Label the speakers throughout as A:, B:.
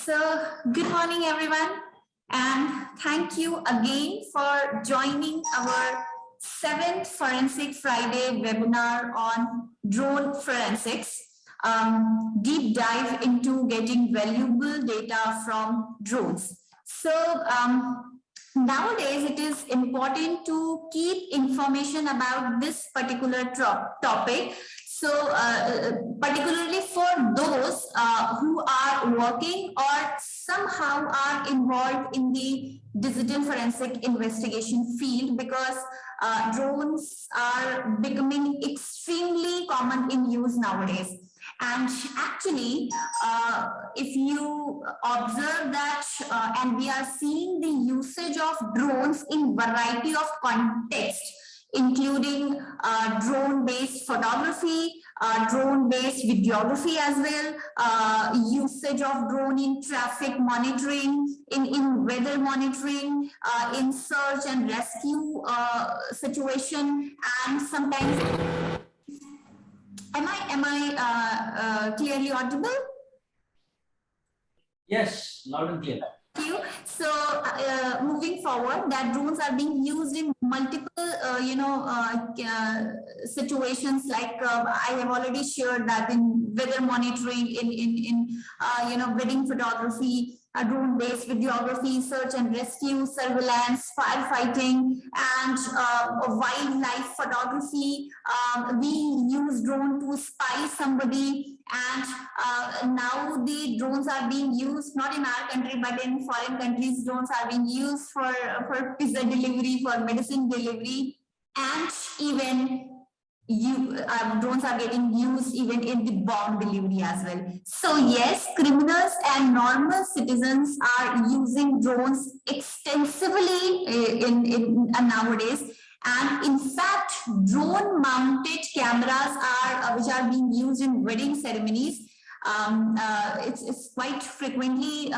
A: So, good morning, everyone, and thank you again for joining our 7th Forensic Friday webinar on drone forensics. Deep dive into getting valuable data from drones. So, nowadays it is important to keep information about this particular topic. So particularly for those who are working or somehow are involved in the digital forensic investigation field, because drones are becoming extremely common in use nowadays. And actually, if you observe that, and we are seeing the usage of drones in variety of contexts, including drone-based photography, drone-based videography as well, usage of drone in traffic monitoring, in weather monitoring, in search and rescue situation, and sometimes. Am I clearly audible?
B: Yes, loud and clear.
A: Thank you. So moving forward, that drones are being used in multiple situations, like I have already shared that in weather monitoring, in wedding photography, drone-based videography, search and rescue, surveillance, firefighting, and wildlife photography. We use drone to spy somebody, and now the drones are being used not in our country but in foreign countries. Drones are being used for pizza delivery, for medicine delivery, and even drones are getting used even in the bomb delivery as well. So yes, criminals and normal citizens are using drones extensively in nowadays. And in fact, drone mounted cameras are which are being used in wedding ceremonies. It's quite frequently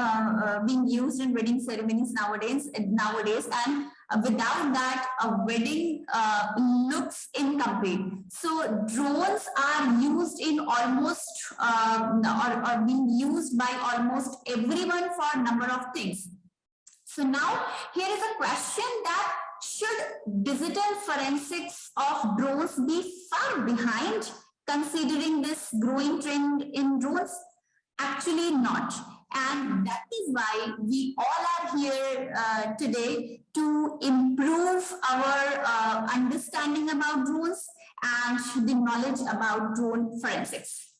A: being used in wedding ceremonies nowadays, and without that, a wedding looks incomplete. So drones are used in almost or being used by almost everyone for a number of things. So now here is a question that should digital forensics of drones be far behind considering this growing trend in drones? Actually not. And that is why we all are here today to improve our understanding about drones and the knowledge about drone forensics.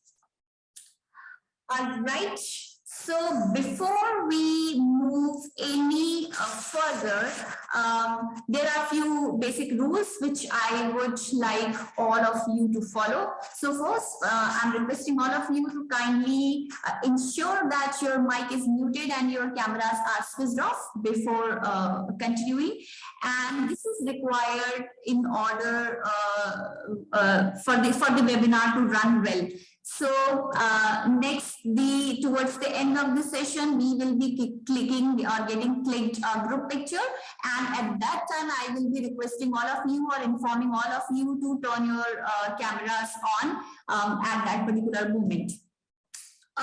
A: All right. So before we move any further, there are a few basic rules which I would like all of you to follow. So first, I'm requesting all of you to kindly ensure that your mic is muted and your cameras are switched off before continuing. And this is required in order for the webinar to run well. So next, towards the end of the session, we will be clicking or getting clicked a group picture, and at that time I will be requesting all of you or informing all of you to turn your cameras on at that particular moment.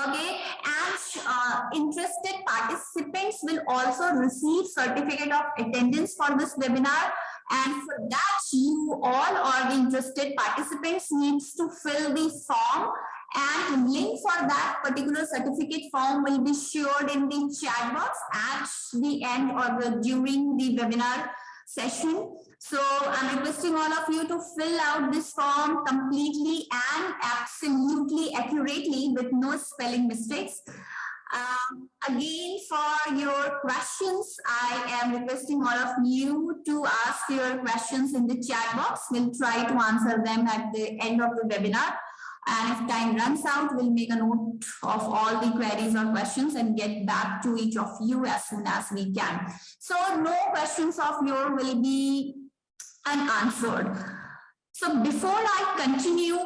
A: Okay, and interested participants will also receive certificate of attendance for this webinar. And for that, you all or the interested participants needs to fill the form, and link for that particular certificate form will be shared in the chat box at the end or during the webinar session. So I'm requesting all of you to fill out this form completely and absolutely accurately with no spelling mistakes. Again, for your questions, I am requesting all of you to ask your questions in the chat box. We'll try to answer them at the end of the webinar. And if time runs out, we'll make a note of all the queries or questions and get back to each of you as soon as we can. So no questions of yours will be unanswered. So before I continue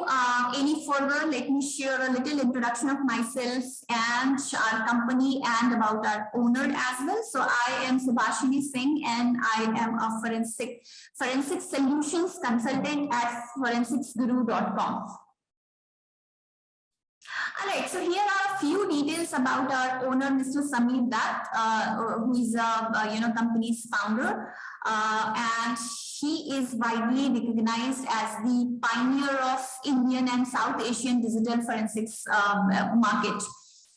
A: any further, let me share a little introduction of myself and our company and about our owner as well. So I am Subhashini Singh, and I am a forensic solutions consultant at forensicsguru.com. All right, so here are a few details about our owner, Mr. Samir Dutt, who is company's founder, and he is widely recognized as the pioneer of Indian and South Asian digital forensics market.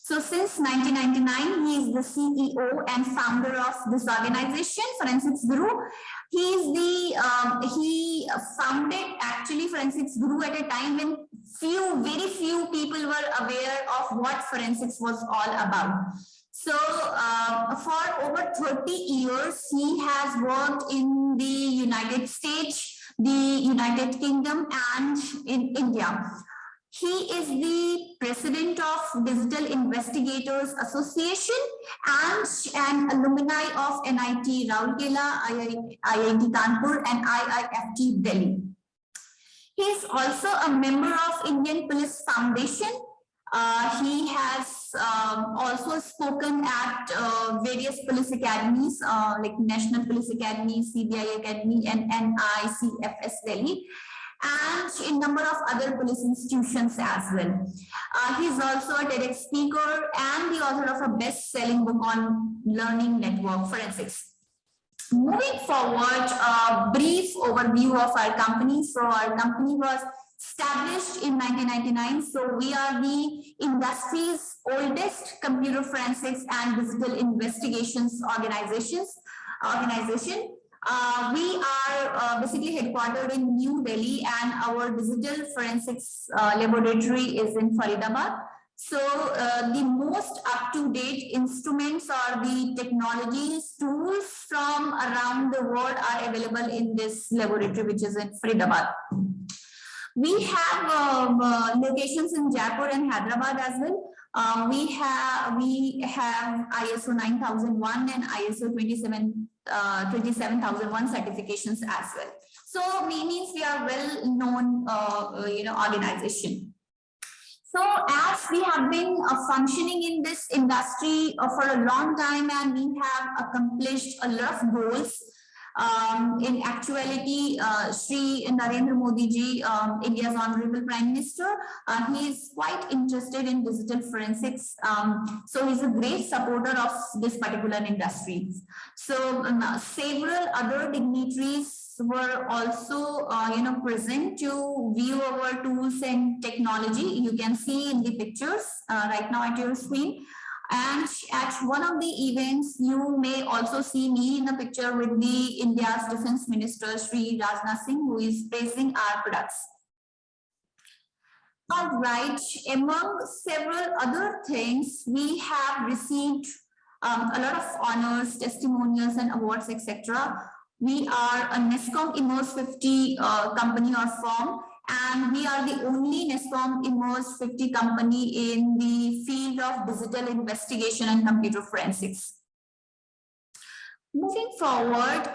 A: So since 1999, he is the CEO and founder of this organization, Forensics Guru. He founded actually Forensics Guru at a time when very few people were aware of what forensics was all about. So for over 30 years, he has worked in the United States, the United Kingdom, and in India. He is the president of Digital Investigators Association and an alumni of NIT Rourkela, IIT Kanpur, and IIFT Delhi. He is also a member of Indian Police Foundation. He has also spoken at various police academies like National Police Academy, CBI Academy, and NICFS Delhi, and a number of other police institutions as well. He is also a TEDx speaker and the author of a best-selling book on learning network forensics. Moving forward, a brief overview of our company. So our company was established in 1999. So we are the industry's oldest computer forensics and digital investigations organization. We are basically headquartered in New Delhi, and our digital forensics laboratory is in Faridabad. So the most up-to-date instruments or the technologies, tools from around the world are available in this laboratory, which is in Faridabad. We have locations in Jaipur and Hyderabad as well. We have ISO 9001 and ISO 27001 certifications as well. So means we are well-known, organization. So as we have been functioning in this industry for a long time, and we have accomplished a lot of goals. In actuality, Shri Narendra Modi ji, India's Honorable Prime Minister, he is quite interested in digital forensics. So he's a great supporter of this particular industry. So several other dignitaries were also present to view our tools and technology. You can see in the pictures right now at your screen. And at one of the events, you may also see me in a picture with the India's Defense Minister, Shri Rajnath Singh, who is praising our products. All right, among several other things, we have received a lot of honors, testimonials, and awards, etc. We are a NESCOM Immerse 50 company or firm, and we are the only NESCOM Immerse 50 company in the field of digital investigation and computer forensics. Moving forward,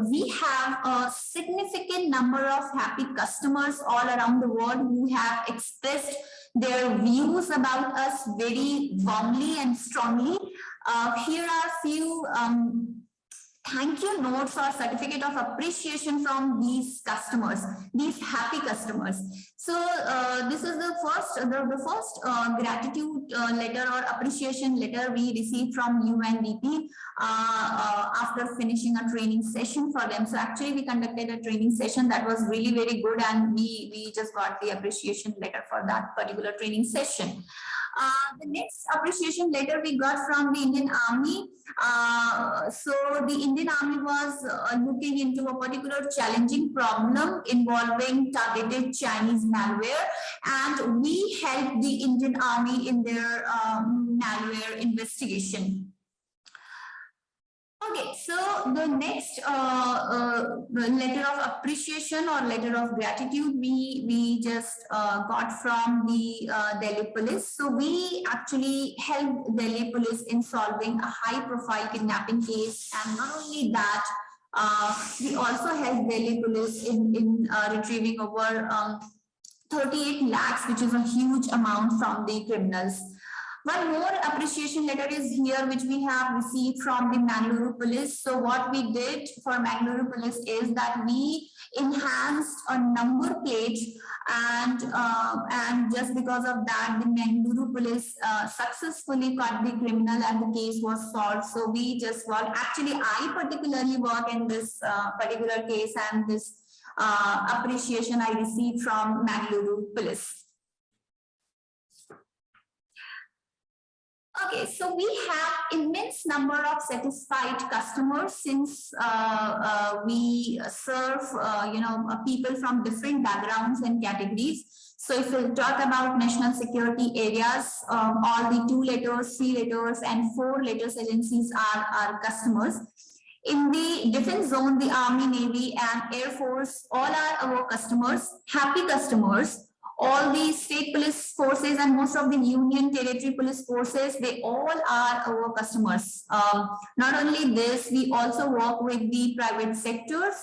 A: we have a significant number of happy customers all around the world who have expressed their views about us very warmly and strongly. Here are a few thank you notes or certificate of appreciation from these customers, these happy customers. So this is the first gratitude letter or appreciation letter we received from UNDP after finishing a training session for them. So actually we conducted a training session that was really very good, and we just got the appreciation letter for that particular training session. The next appreciation letter we got from the Indian Army. So the Indian Army was looking into a particular challenging problem involving targeted Chinese malware, and we helped the Indian Army in their malware investigation. Okay, so the next letter of appreciation or letter of gratitude we just got from the Delhi Police. So we actually helped Delhi Police in solving a high-profile kidnapping case, and not only that, we also helped Delhi Police in retrieving over 38 lakhs, which is a huge amount from the criminals. One more appreciation letter is here, which we have received from the Mangaluru Police. So what we did for Mangaluru Police is that we enhanced a number plate, and just because of that, the Mangaluru Police successfully caught the criminal and the case was solved. So we just work. Actually, I particularly work in this particular case, and this appreciation I received from Mangaluru Police. Okay, so we have immense number of satisfied customers since we serve people from different backgrounds and categories. So if we talk about national security areas, all the 2 letters, 3 letters, and 4 letters agencies are our customers. In the defense zone, the Army, Navy, and Air Force, all are our customers, happy customers. All the state police forces and most of the union territory police forces, they all are our customers. Not only this, we also work with the private sectors,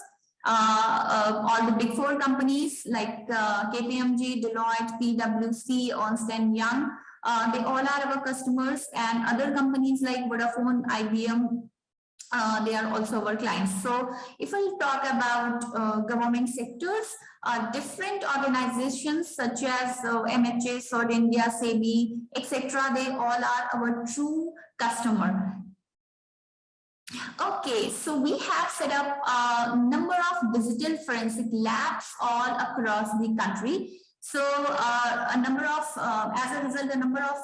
A: all the big 4 companies like KPMG, Deloitte, PwC, Ernst & Young. They all are our customers, and other companies like Vodafone, IBM, they are also our clients. So if I talk about government sectors, different organizations such as MHA, South India, SEBI, etc., they all are our true customer. Okay, so we have set up a number of digital forensic labs all across the country. So a number of, as a result, a number of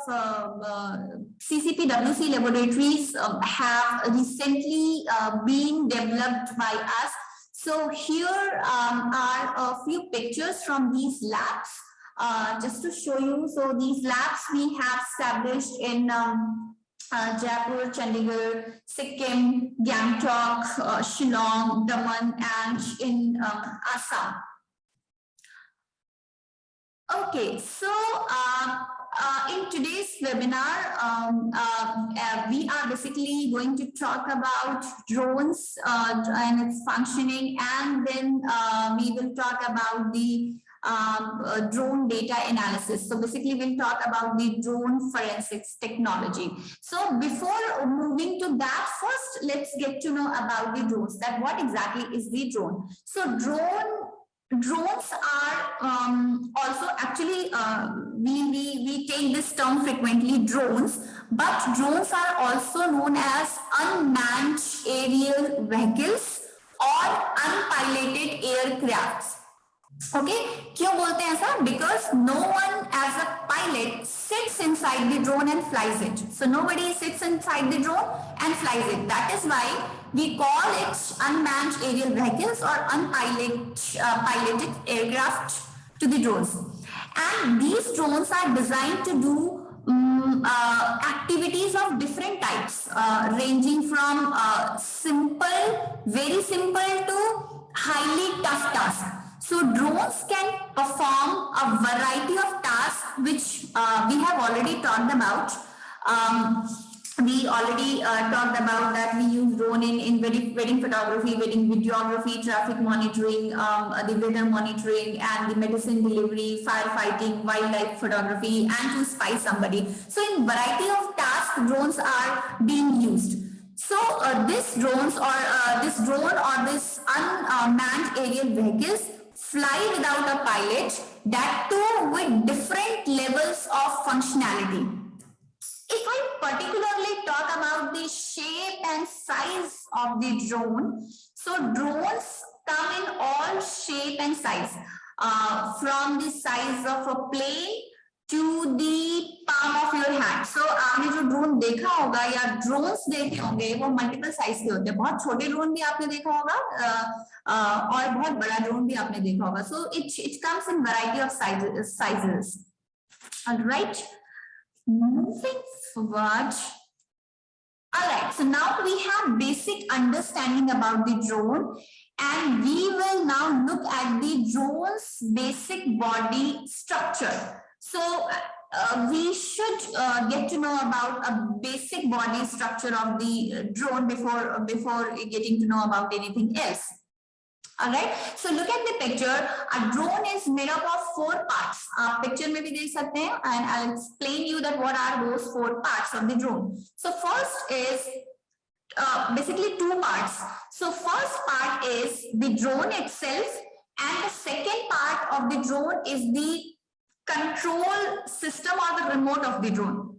A: CCPWC laboratories have recently been developed by us. So here are a few pictures from these labs just to show you. So these labs we have established in Jaipur, Chandigarh, Sikkim, Gangtok, Shillong, Daman, and in Assam. Okay, so in today's webinar, we are basically going to talk about drones and its functioning, and then we will talk about the drone data analysis. So basically we'll talk about the drone forensics technology. So before moving to that, first let's get to know about the drones, that what exactly is the drone. So drones are also actually we take this term frequently, drones, but drones are also known as unmanned aerial vehicles or unpiloted aircrafts. Okay, क्यों बोलते हैं ऐसा? Because no one as a pilot sits inside the drone and flies it. So nobody sits inside the drone and flies it. That is why we call it unmanned aerial vehicles or piloted aircraft to the drones. And these drones are designed to do activities of different types, ranging from simple, very simple to highly tough tasks. So drones can perform a variety of tasks, which we have already talked about. We already talked about that we use drone in wedding photography, wedding videography, traffic monitoring, the weather monitoring, and the medicine delivery, firefighting, wildlife photography, and to spy somebody. So in variety of tasks, drones are being used. So this drone or this unmanned aerial vehicles fly without a pilot, that too with different levels of functionality. If I particularly talk about the shape and size of the drone, so drones come in all shape and size, from the size of a plane to the palm of your hand. So आपने जो drone देखा होगा या drones देखे होंगे वो multiple size के होते हैं. बहुत छोटे ड्रोन भी आपने देखा होगा और बहुत बड़ा ड्रोन भी आपने देखा होगा. So it comes in variety of sizes. All right. Moving forward. All right. So now we have basic understanding about the drone, and we will now look at the drone's basic body structure. So we should get to know about a basic body structure of the drone before getting to know about anything else. All right, so look at the picture. A drone is made up of 4 parts. Picture में भी देख सकते हैं, and I'll explain you that what are those 4 parts of the drone. So first is basically 2 parts. So first part is the drone itself, and the second part of the drone is the control system or the remote of the drone.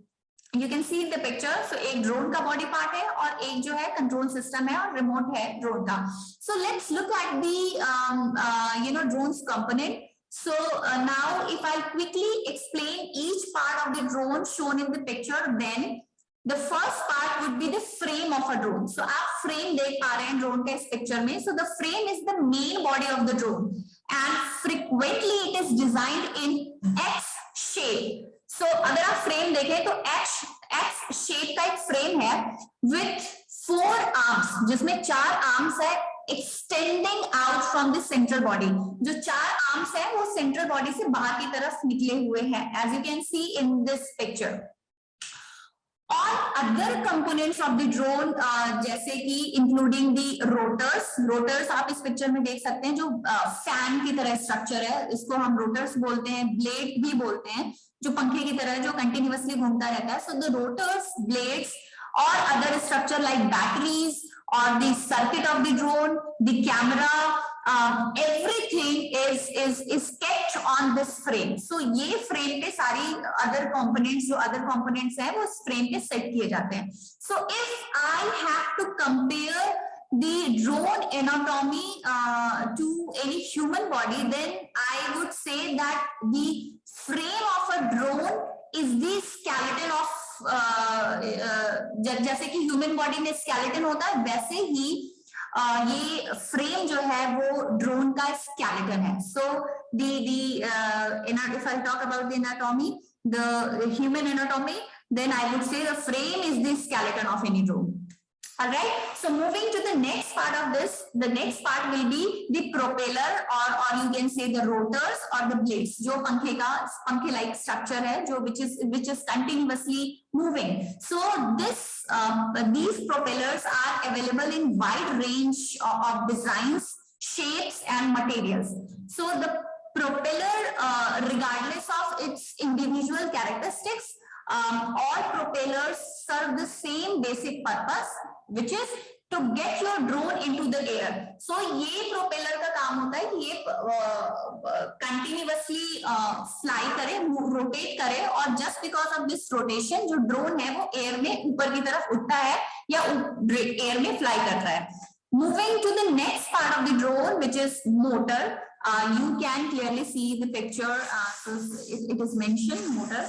A: You can see in the picture. So एक drone का body part है और एक जो है control system है और remote है drone का. So let's look at the drone's component. So now if I quickly explain each part of the drone shown in the picture, then the first part would be the frame of a drone. So आप frame देख पा रहे हैं drone के इस picture में. So the frame is the main body of the drone, and frequently it is designed in X shape. So अगर आप frame देखें तो X shape का एक frame है with 4 arms, जिसमें 4 arms है extending out from the central body. जो 4 arms है वो central body से बाहर की तरफ निकले हुए हैं, as you can see in this picture. और other components of the drone जैसे कि including the rotors आप इस पिक्चर में देख सकते हैं, जो फैन की तरह स्ट्रक्चर है, इसको हम rotors बोलते हैं, ब्लेड भी बोलते हैं, जो पंखे की तरह जो कंटिन्यूअसली घूमता रहता है. So the rotors, blades or other structure like batteries or the circuit of the drone, the camera, everything is kept on this frame. So ये frame पे सारी other components है वो इस frame पे set किए जाते हैं. So if I have to compare the drone anatomy to any human body, then I would say that the frame of a drone is the skeleton of जैसे कि human body में skeleton होता है, वैसे ही ये फ्रेम जो है वो ड्रोन का स्केलेटन है. सो if I talk about the anatomy, the human anatomy, then I would say the frame is the skeleton of any drone. All right, so moving to the next part of this, the next part will be the propeller or you can say the rotors or the blades, जो पंखे like structure है, जो which is continuously moving. So these propellers are available in wide range of designs, shapes and materials. So the propeller, regardless of its individual characteristics, all propellers serve the same basic purpose, which is to get your drone into the air. So ये propeller का काम होता है कि ये continuously fly करे, rotate करे, और just because of this rotation जो drone है वो air में ऊपर की तरफ उठता है या air में fly करता है. Moving to the next part of the drone, which is motor. You can clearly see the picture. So it is mentioned motor.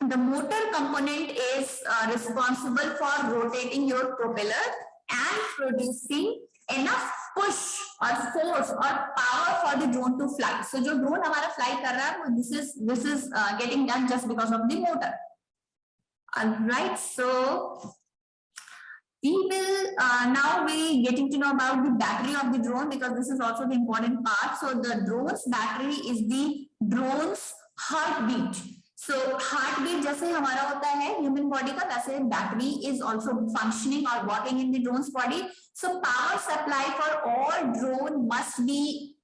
A: The motor component is responsible for rotating your propeller and producing enough push or force or power for the drone to fly. So जो drone हमारा fly कर रहा है, this is getting done just because of the motor. All right, so we will now be getting to know about the battery of the drone, because this is also the important part. So the drone's battery is the drone's heartbeat. So heartbeat जैसे हमारा होता है human body का, वैसे battery is also functioning or working in the drone's body. So power supply for all drone must be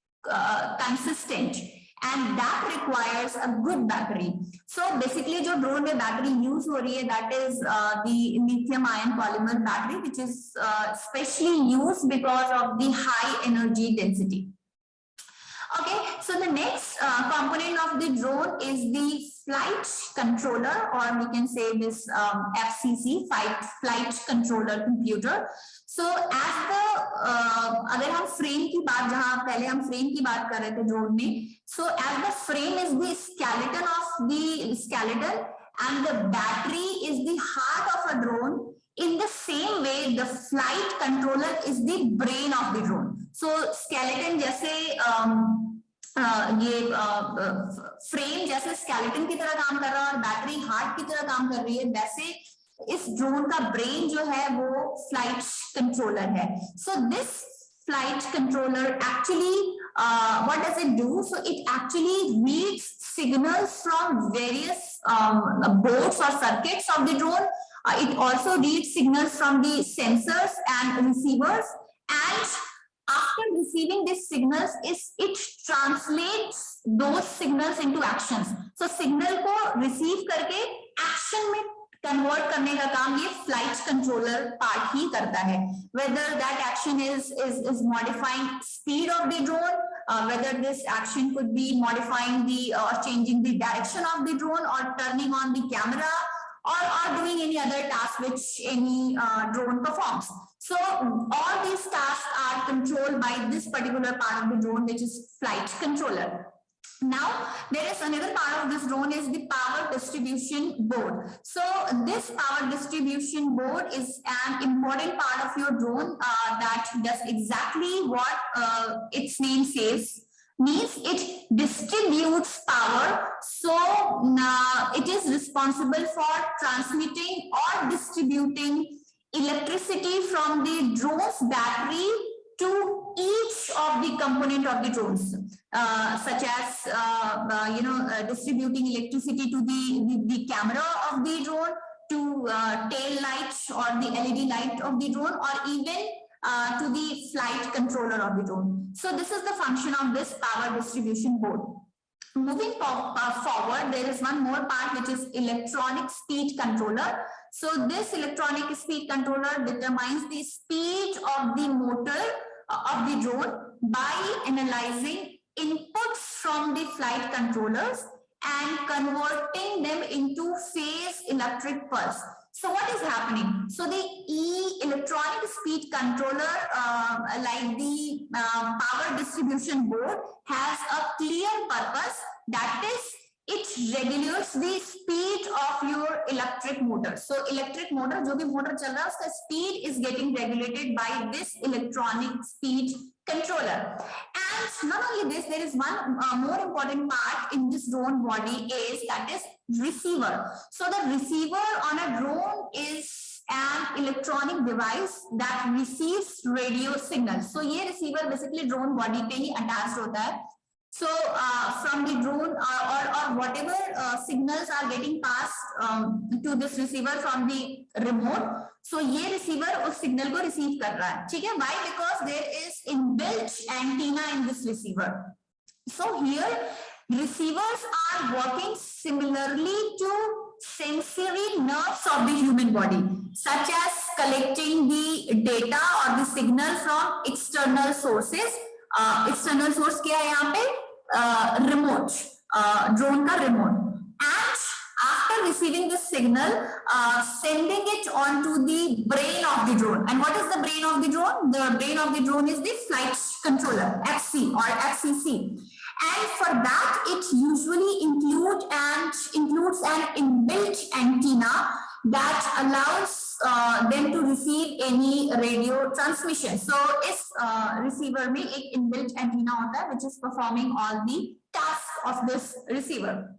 A: consistent, and that requires a good battery. So basically जो drone में battery use हो रही है, that is the lithium ion polymer battery, which is specially used because of the high energy density. Okay, so the next component of the drone is the flight controller, or we can say this FCC, flight controller computer. So as the अगर हम frame की बात, जहाँ पहले हम frame की बात कर रहे थे drone में, so as the frame is the skeleton of the skeleton and the battery is the heart of a drone, in the same way the flight controller is the brain of the drone. So skeleton जैसे ये frame जैसे skeleton की तरह काम कर रहा है और बैटरी हार्ट की तरह काम कर रही है, वैसे इस ड्रोन का ब्रेन जो है वो फ्लाइट कंट्रोलर है. So this flight controller actually what does it do? So it actually reads signals from various boards or circuits of the drone. It also reads signals from the sensors and receivers, and after after receiving these signals, it translates those signals into actions. So signal को receive करके action में convert करने का काम ये flight controller part ही करता है. Whether that action is modifying speed of the drone, whether this action could be modifying the or changing the direction of the drone, or turning on the camera, or doing any other task which any drone performs. So all these tasks are controlled by this particular part of the drone, which is flight controller. Now there is another part of this drone is the power distribution board. So this power distribution board is an important part of your drone that does exactly what its name says. Means it distributes power. So it is responsible for transmitting or distributing electricity from the drone's battery to each of the component of the drones, such as distributing electricity to the camera of the drone, to tail light or the LED light of the drone, or even to the flight controller of the drone. So this is the function of this power distribution board. Moving forward, there is one more part, which is electronic speed controller. So this electronic speed controller determines the speed of the motor of the drone by analyzing inputs from the flight controllers and converting them into phase electric pulse. So what is happening? So the electronic speed controller, like the power distribution board, has a clear purpose, that is, it regulates the speed of your electric motor. So electric motor, जो भी motor चल रहा है, उसका speed is getting regulated by this electronic speed controller. And not only this, there is one more important part in this drone body, is that is receiver. So the receiver on a drone is an electronic device that receives radio signals. So ये receiver basically drone body पे ही attached होता है. So from the drone or whatever signals are getting passed to this receiver from the remote, so ये receiver उस signal को receive कर रहा है, ठीक है? Why? Because there is inbuilt antenna in this receiver. So here receivers are working similarly to sensory nerves of the human body, such as collecting the data or the signal from external sources. External source क्या है यहाँ पे? Remote, drone का remote. And after receiving the signal, sending it onto the brain of the drone. And what is the brain of the drone? The brain of the drone is the flight controller, FC or FCC. And for that, it usually includes an inbuilt antenna that allows them to receive any radio transmission. So इस receiver में एक inbuilt antenna होता है, which is performing all the tasks of this receiver.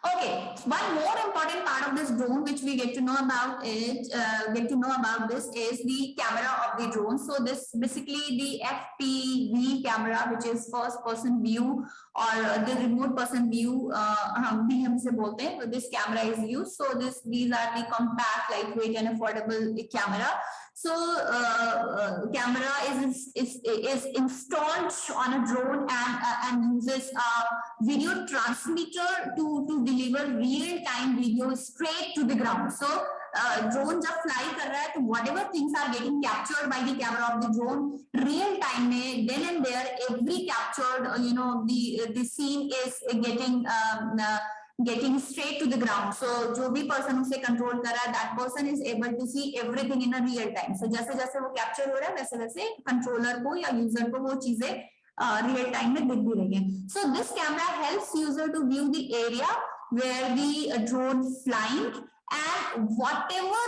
A: Okay, one more important part of this drone which we get to know about this is the camera of the drone. So this basically the FPV camera, which is first person view or the remote person view, भी हम से बोलते हैं. This camera is used. So these are the compact, lightweight and affordable camera. So camera is installed on a drone and uses a video transmitter to deliver real-time video straight to the ground. So drone जब fly कर रहा है, तो whatever things are getting captured by the camera of the drone real time में, then and there every captured the scene is getting straight to the ground. So जो भी person उसे control कर रहा है, that person is able to see everything in a real time. So जैसे जैसे वो capture हो रहा है, वैसे वैसे controller को या user को वो चीजें real time में दिख भी रही हैं. So this camera helps user to view the area where the drone flying and whatever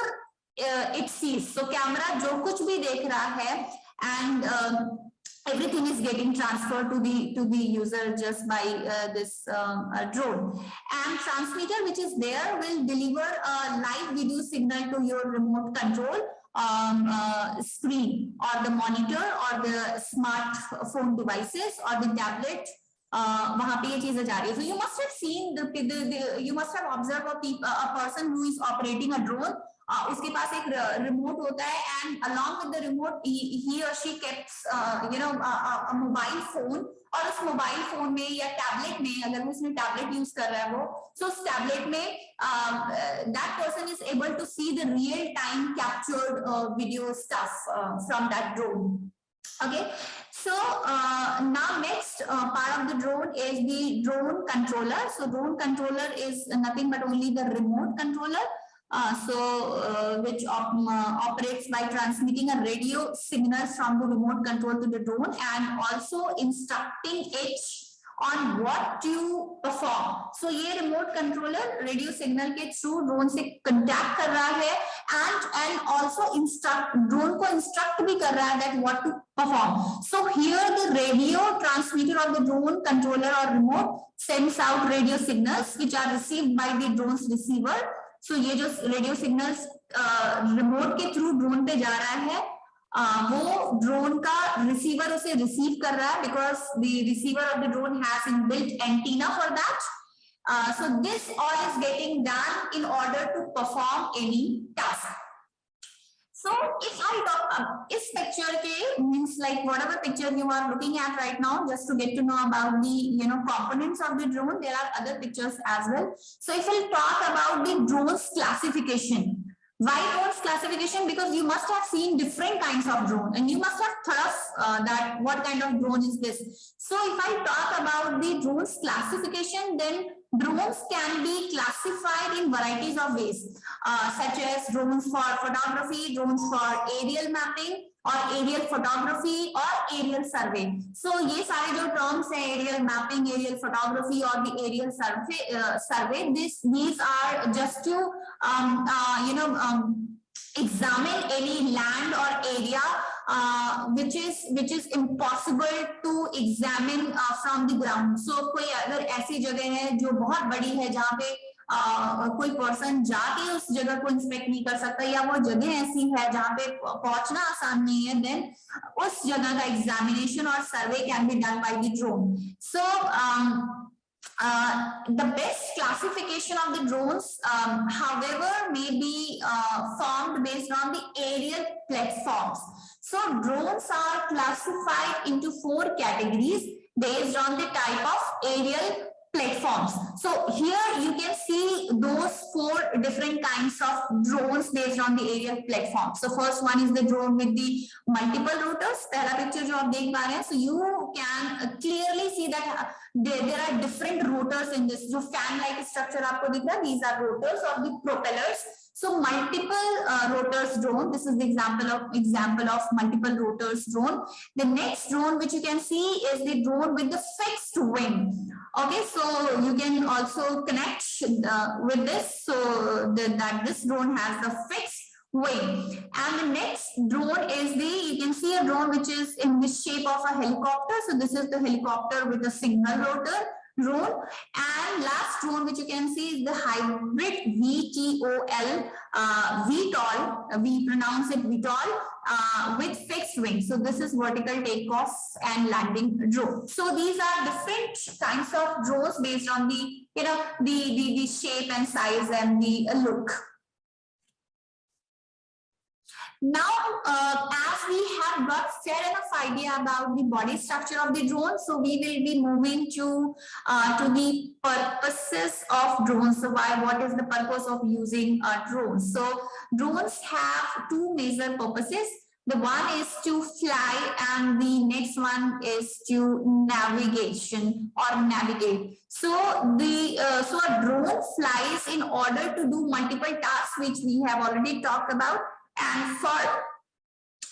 A: it sees. So camera जो कुछ भी देख रहा है and everything is getting transferred to the user just by this drone. And transmitter which is there will deliver a live video signal to your remote control screen or the monitor or the smartphone devices or the tablet. वहाँ पे ये चीजें जा रही है. So you must have seen you must have observed a person who is operating a drone उसके पास एक remote होता है and along with the remote he or she keeps a mobile phone और उस मोबाइल फोन में या tablet में अगर उसने टैबलेट यूज कर रहा है वो सो उस टैबलेट में that person is able to see the real time captured video stuff from that drone. Okay, so now next part of the drone is the drone controller. So drone controller is nothing but only the remote controller. Which operates by transmitting a radio signals from the remote control to the drone and also instructing it on what to perform. So ये remote controller radio signal के through drone से contact कर रहा है and also drone को instruct भी कर रहा है that what to perform. So here the radio transmitter of the drone controller or remote sends out radio signals which are received by the drone's receiver. So ये जो radio signals remote के through drone पे जा रहा है वो drone का receiver उसे रिसीव कर रहा है because the receiver of the drone has inbuilt antenna for that so this all is getting done in order to perform any task. So if I talk this picture means like whatever picture you are looking at right now, just to get to know about the components of the drone, there are other pictures as well. So if we'll talk about the drones classification. Why drones classification? Because you must have seen different kinds of drone and you must have thought that what kind of drone is this. So if I talk about the drones classification, then drones can be classified in varieties of ways, such as drones for photography, drones for aerial mapping, or aerial photography, or aerial survey. So ये सारे जो terms हैं, aerial mapping, aerial photography, or the aerial survey, these are just to examine any land or area which is impossible to examine from the ground. So कोई अगर ऐसी जगह है जो बहुत बड़ी है जहाँ पे कोई पर्सन जाके उस जगह को इंस्पेक्ट नहीं कर सकता या वो जगह ऐसी है जहाँ पे पहुंचना आसान नहीं है, देन उस जगह का एग्जामिनेशन और survey can be done by the drone. So the best classification of the drones, however, may be formed based on the aerial platforms. So drones are classified into 4 categories based on the type of aerial platforms. So here you can see those 4 different kinds of drones based on the aerial platform. So first one is the drone with the multiple rotors. पहला picture जो आप देख पा रहे हैं, so you can clearly see that there are different rotors in this. जो fan like structure आपको दिख रहा है, these are rotors of the propellers. So multiple rotors drone. This is the example of multiple rotors drone. The next drone which you can see is the drone with the fixed wing. Okay, so you can also connect with this, so that this drone has the fixed wing. And the next drone is you can see a drone which is in the shape of a helicopter. So this is the helicopter with a single rotor drone. And last drone which you can see is the hybrid VTOL, VTOL, we pronounce it VTOL, with fixed wing. So this is vertical takeoff and landing drone. So these are different kinds of drones based on the shape and size and the look. Now, as we have got fair enough idea about the body structure of the drone, so we will be moving to the purposes of drones. So what is the purpose of using drones? So drones have 2 major purposes. The one is to fly and the next one is to navigation or navigate. So a drone flies in order to do multiple tasks which we have already talked about. And for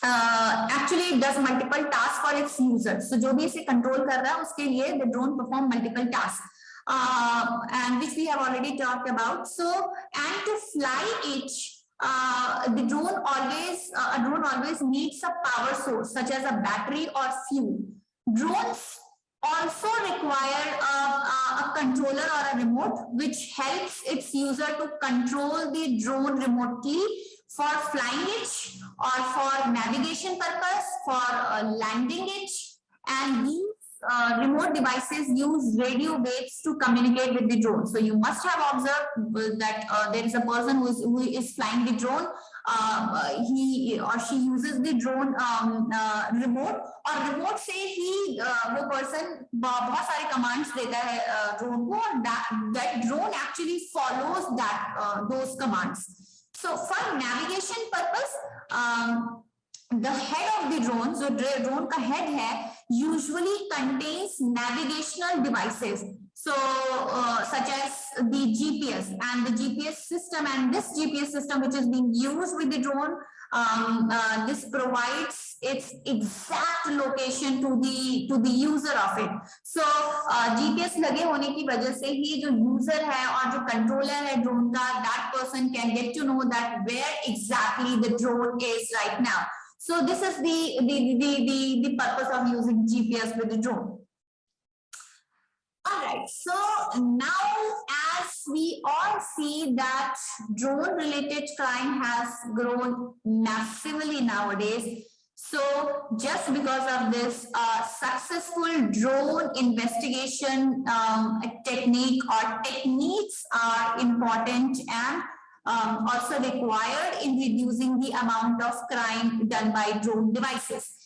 A: actually it does multiple tasks for its users. So जो भी इसे control कर रहा है उसके लिए the drone perform multiple tasks and which we have already talked about. So and to fly it, the drone always needs a power source such as a battery or fuel. Drones also require a controller or a remote which helps its user to control the drone remotely for flying it or for navigation purpose, for landing it, and these remote devices use radio waves to communicate with the drone. So you must have observed that there is a person who is flying the drone. He or she uses the drone remote, और remote से ही वो person बहुत सारे commands देता है drone को, और that drone actually follows that those commands. So for navigation purpose, the head of the drone, so drone का head है, usually contains navigational devices. So such as the GPS and the GPS system, and this GPS system which is being used with the drone, this provides its exact location to the user of it. So GPS लगे होने की वजह से ही जो user है और जो controller है drone का, that person can get to know that where exactly the drone is right now. So this is the purpose of using GPS with the drone. All right, so now as we all see that drone related crime has grown massively nowadays. So just because of this, successful drone investigation technique or techniques are important and also required in reducing the amount of crime done by drone devices.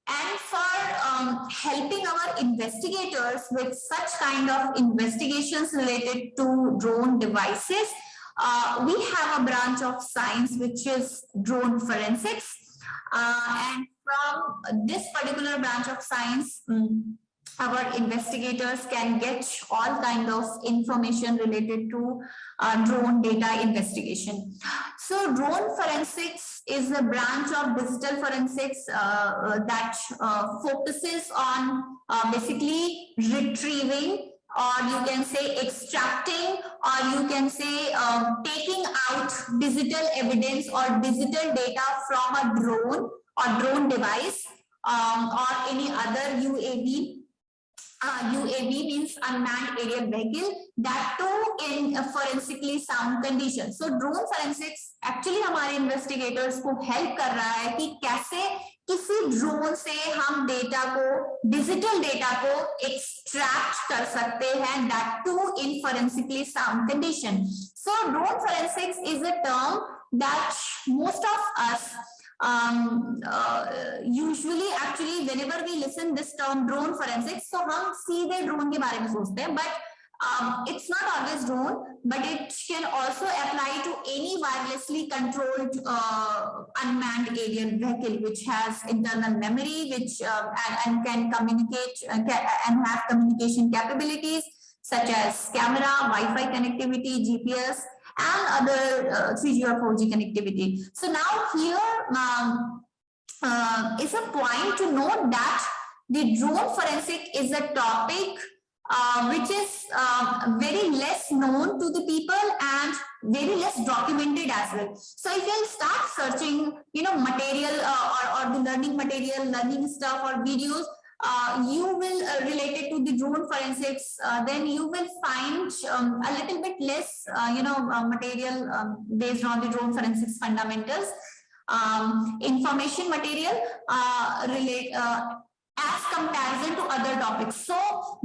A: And for helping our investigators with such kind of investigations related to drone devices, we have a branch of science which is drone forensics. And from this particular branch of science, our investigators can get all kind of information related to drone data investigation. So drone forensics is a branch of digital forensics that focuses on basically retrieving, or you can say extracting, or you can say taking out digital evidence or digital data from a drone or drone device or any other UAV. UAV means unmanned aerial vehicle, that too in a forensically sound condition. So drone forensics actually हमारे investigators को help कर रहा है कि कैसे किसी drone से हम data को, digital data को extract कर सकते हैं, that too in forensically sound condition. So drone forensics is a term that most of us usually actually whenever we listen this term drone forensics, so हम सीधे drone के बारे में सोचते हैं, but it's not always drone, but it can also apply to any wirelessly controlled unmanned aerial vehicle which has internal memory, which and can communicate and have communication capabilities such as camera, Wi-Fi connectivity, GPS, and other 3G or 4G connectivity. So now here is a point to note that the drone forensic is a topic which is very less known to the people and very less documented as well. So if you start searching, material or the learning material, learning stuff or videos, you will related to the drone forensics, then you will find a little bit less, material based on the drone forensics fundamentals, information material as comparison to other topics. So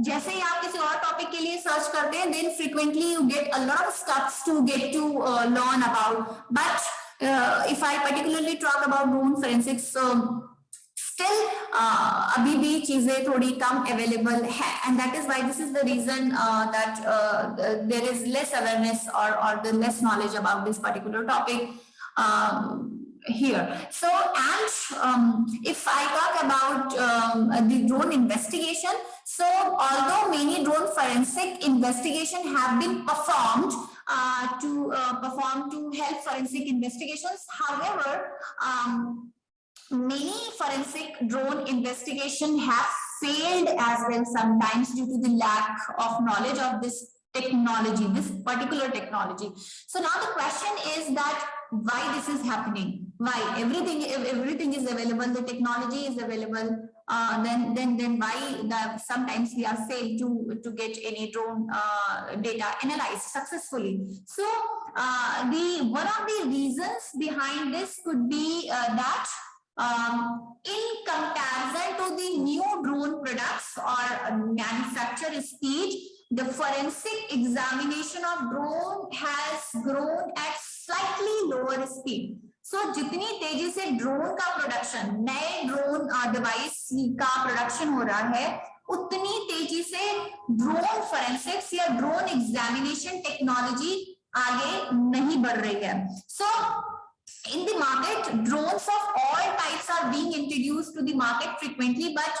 A: जैसे ही आप किसी और topic के लिए search करते हैं, then frequently you get a lot of stuff to get to learn about. But if I particularly talk about drone forensics, still अभी भी चीजें थोड़ी कम available है, and that is why this is the reason that there is less awareness or the less knowledge about this particular topic here. So, and if I talk about the drone investigation, so although many drone forensic investigation have been performed to help forensic investigations, however, many forensic drone investigation have failed as well sometimes due to the lack of knowledge of this technology, this particular technology. So now the question is that why this is happening? Why everything is available, the technology is available, then why sometimes we are failed to get any drone data analyzed successfully? So one of the reasons behind this could be that in comparison to the new drone products or manufacture speed, the forensic examination of drone has grown at slightly lower speed. So जितनी तेजी से drone का production, नए drone device का production हो रहा है, उतनी तेजी से ड्रोन फोरेंसिक्स या ड्रोन एग्जामिनेशन टेक्नोलॉजी आगे नहीं बढ़ रही है. So in the market, drones of all types are being introduced to the market frequently, but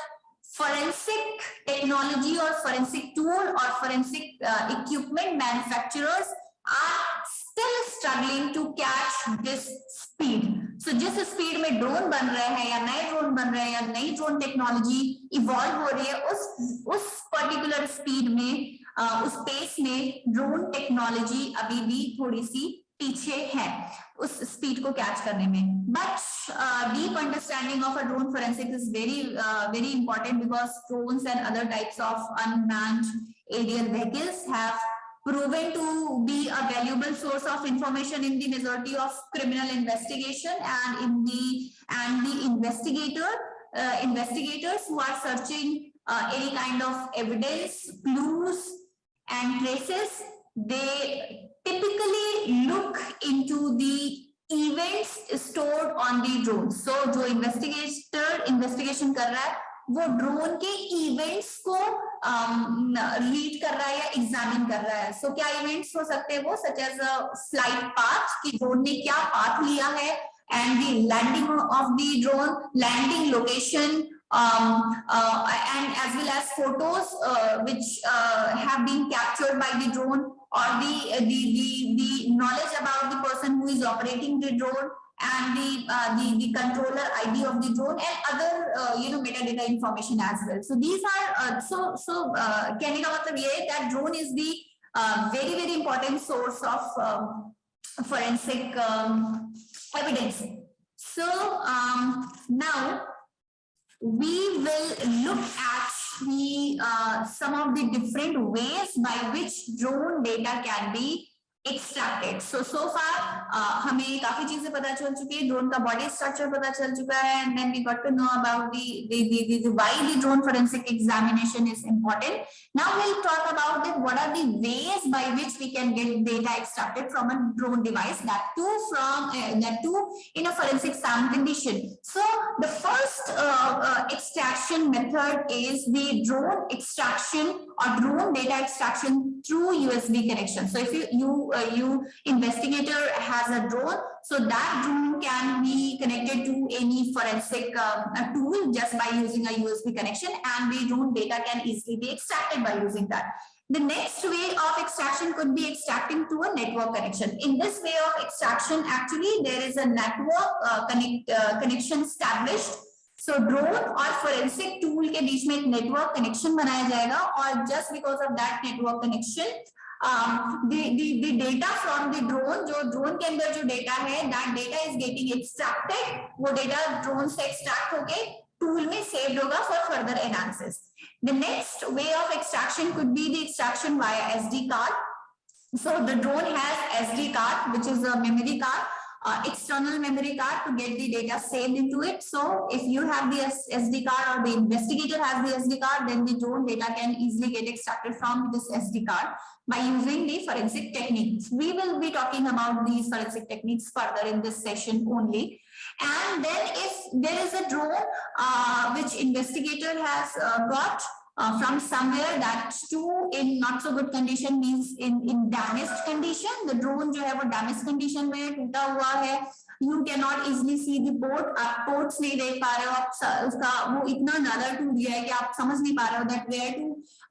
A: forensic technology or forensic tool or forensic equipment manufacturers are still struggling to catch this speed. So जिस speed में drone बन रहे हैं या नए drone बन रहे हैं या नई ड्रोन टेक्नोलॉजी इवॉल्व हो रही है, उस पर्टिकुलर स्पीड में उस पेस में ड्रोन टेक्नोलॉजी अभी भी थोड़ी सी पीछे है उस स्पीड को कैच करने में. But deep understanding of a drone forensic is very important because drones and other types of unmanned aerial vehicles have proven to be a valuable source of information in the majority of criminal investigation, and the investigators who are searching any kind of evidence, clues and traces, they typically look into the events stored on the drone. So जो investigation कर रहा है वो drone के events को read कर रहा है या एग्जामिन कर रहा है. सो क्या इवेंट्स हो सकते हैं वो, such as a flight path, कि ड्रोन ने क्या पाथ लिया है, and the landing of the drone, landing location, and as well as photos which have been captured by the drone, or the knowledge about the person who is operating the drone, and the controller ID of the drone, and other metadata information as well. So these are कहने का मतलब ये है that drone is the very important source of forensic evidence. So now we will look at some of the different ways by which drone data can be extracted. So far हमें काफी चीजें पता चल चुकी है, ड्रोन का body structure पता चल चुका है, and then we got to know about the why the drone forensic examination is important. Now we'll talk about what are the ways by which we can get data extracted from a drone device, that too in a forensic sound condition. So the first extraction method is the drone extraction or drone data extraction through USB connection. So if you investigator has a drone, so that drone can be connected to any forensic tool just by using a USB connection, and the drone data can easily be extracted by using that. The next way of extraction could be extracting to a network connection. In this way of extraction, actually there is a network connection established. So drone और forensic tool के बीच में एक network connection बनाया जाएगा, और just because of that network connection, the data from the drone, जो drone के अंदर जो data है, that data is getting extracted. वो data drone से extract होके tool में saved होगा for further analysis. The next way of extraction could be the extraction via SD card. So the drone has SD card, which is a memory card, external memory card to get the data saved into it. So if you have the SD card or the investigator has the SD card, then the drone data can easily get extracted from this SD card by using the forensic techniques. We will be talking about these forensic techniques further in this session only. And then if there is a drone which investigator has got from somewhere, that too in not so good condition, means in damaged condition, the drone जो है वो damaged condition में टूटा हुआ है, you cannot easily see the port, आप ports नहीं देख पा रहे हो, आप उसका वो इतना ज़्यादा टूट गया है कि आप समझ नहीं पा रहे हो that where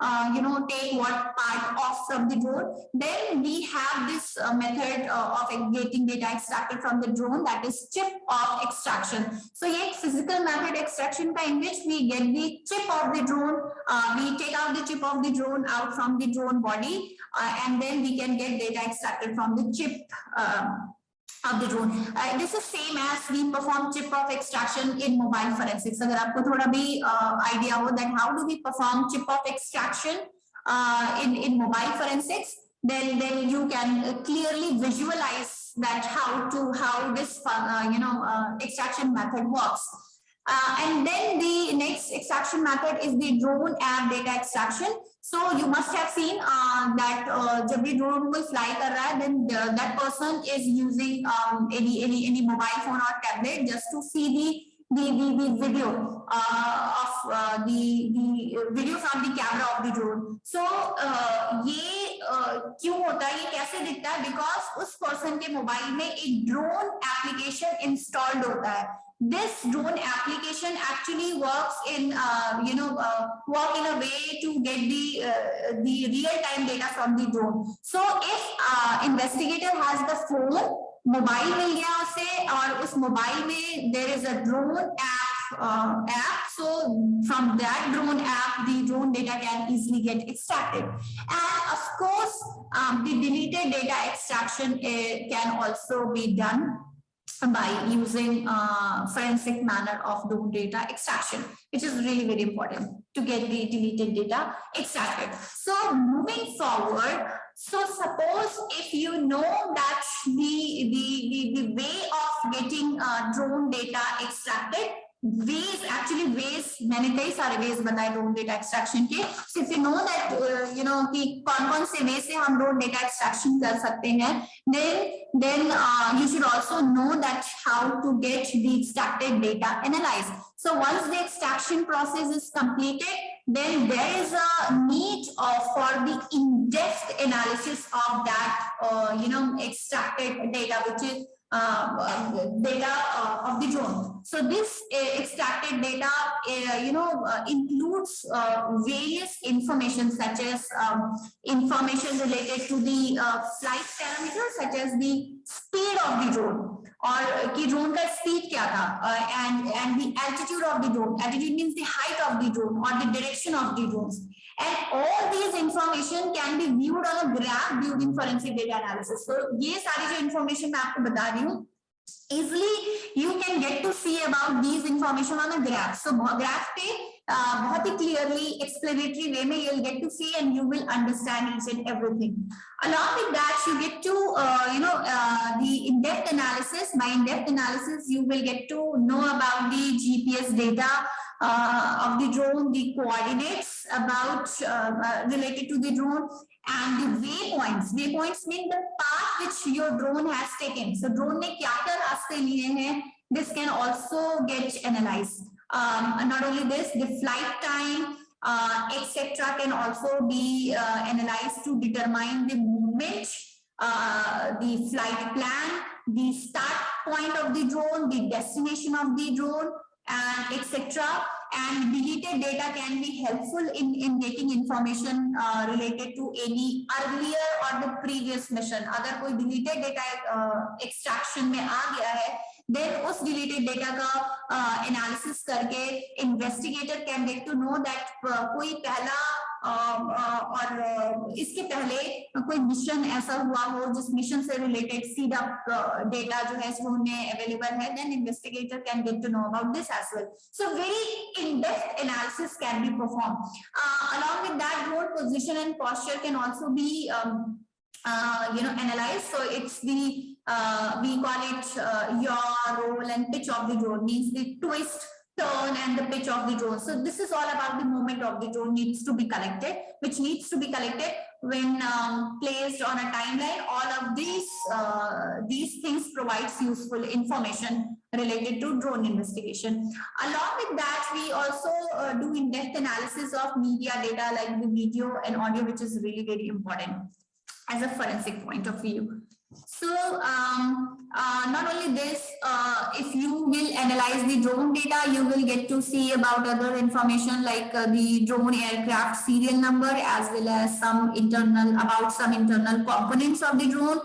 A: to take what part off from the drone. Then we have this method of getting data extracted from the drone, that is chip off extraction. So ये physical method extraction का in which we get the chip of the drone, we take out the chip of the drone out from the drone body, and then we can get data extracted from the chip of the drone. This is same as we perform chip of extraction in mobile forensics. अगर आपको थोड़ा भी idea हो that how do we perform chip of extraction in mobile forensics, then you can clearly visualize that how this extraction method works. And then the next extraction method is the drone app data extraction. So you must have seen that जब भी drone कोई fly कर रहा है, then that person is using any mobile phone or tablet just to see the video of the video from the camera of the drone. So ये क्यों होता है, ये कैसे दिखता है? Because उस person के मोबाइल में एक drone application installed होता है. This drone application actually works in work in a way to get the real time data from the drone. So if investigator has the phone, mobile मिल गया उसे और उस मोबाइल में there is a drone app, so from that drone app the drone data can easily get extracted, and of course the deleted data extraction can also be done by using forensic manner of drone data extraction, which is really very important to get the deleted data extracted. So moving forward, so suppose if you know that the way of getting drone data extracted, ways मैंने कई सारे ways बताए drone data extraction के. So if you know that कि कौन-कौन से way से हम drone data extraction कर सकते हैं, then you should also know that how to get the extracted data analyzed. So once the extraction process is completed, then there is a need for the in-depth analysis of that extracted data, which is data of the drone. So this extracted data includes various information such as information related to the flight parameters such as the speed of the drone, और कि drone का speed क्या था, and the altitude of the drone. Altitude means the height of the drone or the direction of the drones. And all these information can be viewed on a graph during forensic data analysis. So ये सारी जो information मैं आपको बता रही हूँ, easily you can get to see about these information on a graph. So graph पे बहुत ही clearly explanatory way में you'll get to see and you will understand each and everything. Along with that, you get to the in-depth analysis. By in-depth analysis, you will get to know about the GPS data of the drone, the coordinates about related to the drone, and the waypoints. Waypoints mean the path which your drone has taken. So drone ने क्या-क्या रास्ते लिए हैं, this can also get analyzed. Not only this, the flight time, etc. can also be analyzed to determine the movement, the flight plan, the start point of the drone, the destination of the drone, and etc. And deleted data can be helpful in getting information related to any earlier or the previous mission. अगर कोई deleted data extraction में आ गया है, then उस deleted data का analysis करके investigator can get to know that कोई पहला और इसके पहले कोई मिशन ऐसा हुआ हो जिस मिशन से रिलेटेड सीधा डेटा जो है ड्रोन में अवेलेबल है, then investigator can get to know about this as well. So very in-depth analysis can be performed. Along with that, drone position and posture can also be analyzed. So it's the we call it yaw, roll, and pitch of the drone, means the twist, turn, and the pitch of the drone. So this is all about the movement of the drone needs to be collected, which needs to be collected when placed on a timeline. All of these things provides useful information related to drone investigation. Along with that, we also do in-depth analysis of media data like the video and audio, which is really very important as a forensic point of view. So not only this, if you will analyze the drone data, you will get to see about other information like the drone aircraft serial number, as well as some internal components of the drone,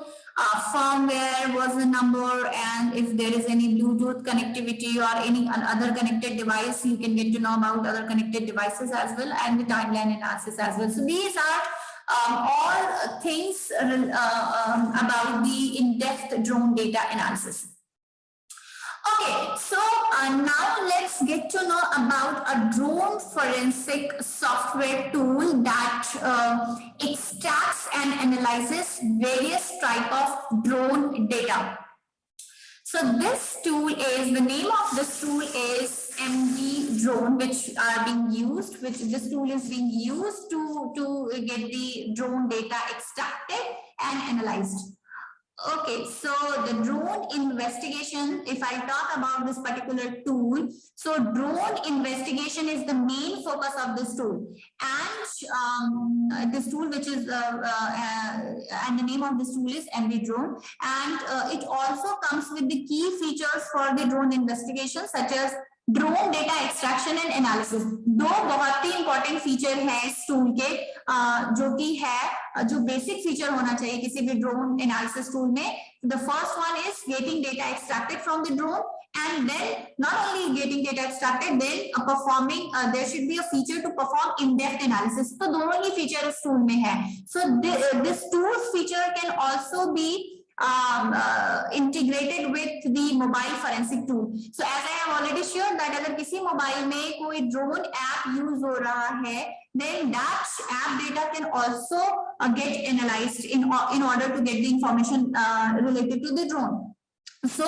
A: firmware version number, and if there is any Bluetooth connectivity or any other connected device, you can get to know about other connected devices as well, and the timeline analysis as well. So these are all things about the in-depth drone data analysis. Okay, so now let's get to know about a drone forensic software tool that extracts and analyzes various type of drone data. So this tool is, the name of this tool is MD drone, which are being used, which this tool is being used to get the drone data extracted and analyzed. Okay, so the drone investigation, if I talk about this particular tool, so drone investigation is the main focus of this tool. And this tool, which is, and the name of this tool is MD drone. And it also comes with the key features for the drone investigation, such as drone data extraction and analysis. दो बहुत ही important feature है इस tool के, जो कि है जो basic feature होना चाहिए किसी भी ड्रोन एनालिसिस टूल में। The first one is getting data extracted from the drone, and then not only getting data extracted, then performing there should be a feature to perform in-depth analysis. तो दोनों ही feature इस tool में है। So this tool's feature can also be integrated with the mobile forensic tool. So as I have already shared that अगर किसी mobile में कोई drone app use हो रहा है, then that app data can also get analyzed in order to get the information related to the drone. So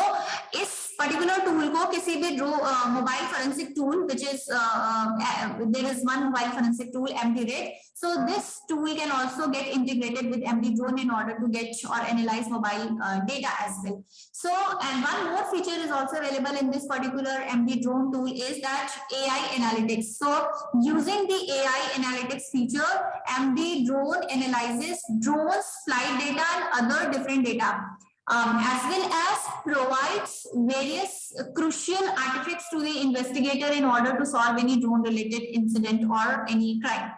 A: इस particular tool को किसी भी mobile forensic tool, which is there is one mobile forensic tool, MD Red. So this tool can also get integrated with MD drone in order to get or analyze mobile data as well. So, and one more feature is also available in this particular MD drone tool is that AI analytics. So using the AI analytics feature, MD drone analyzes drones flight data and other different data. As well as provides various crucial artifacts to the investigator in order to solve any drone related incident or any crime.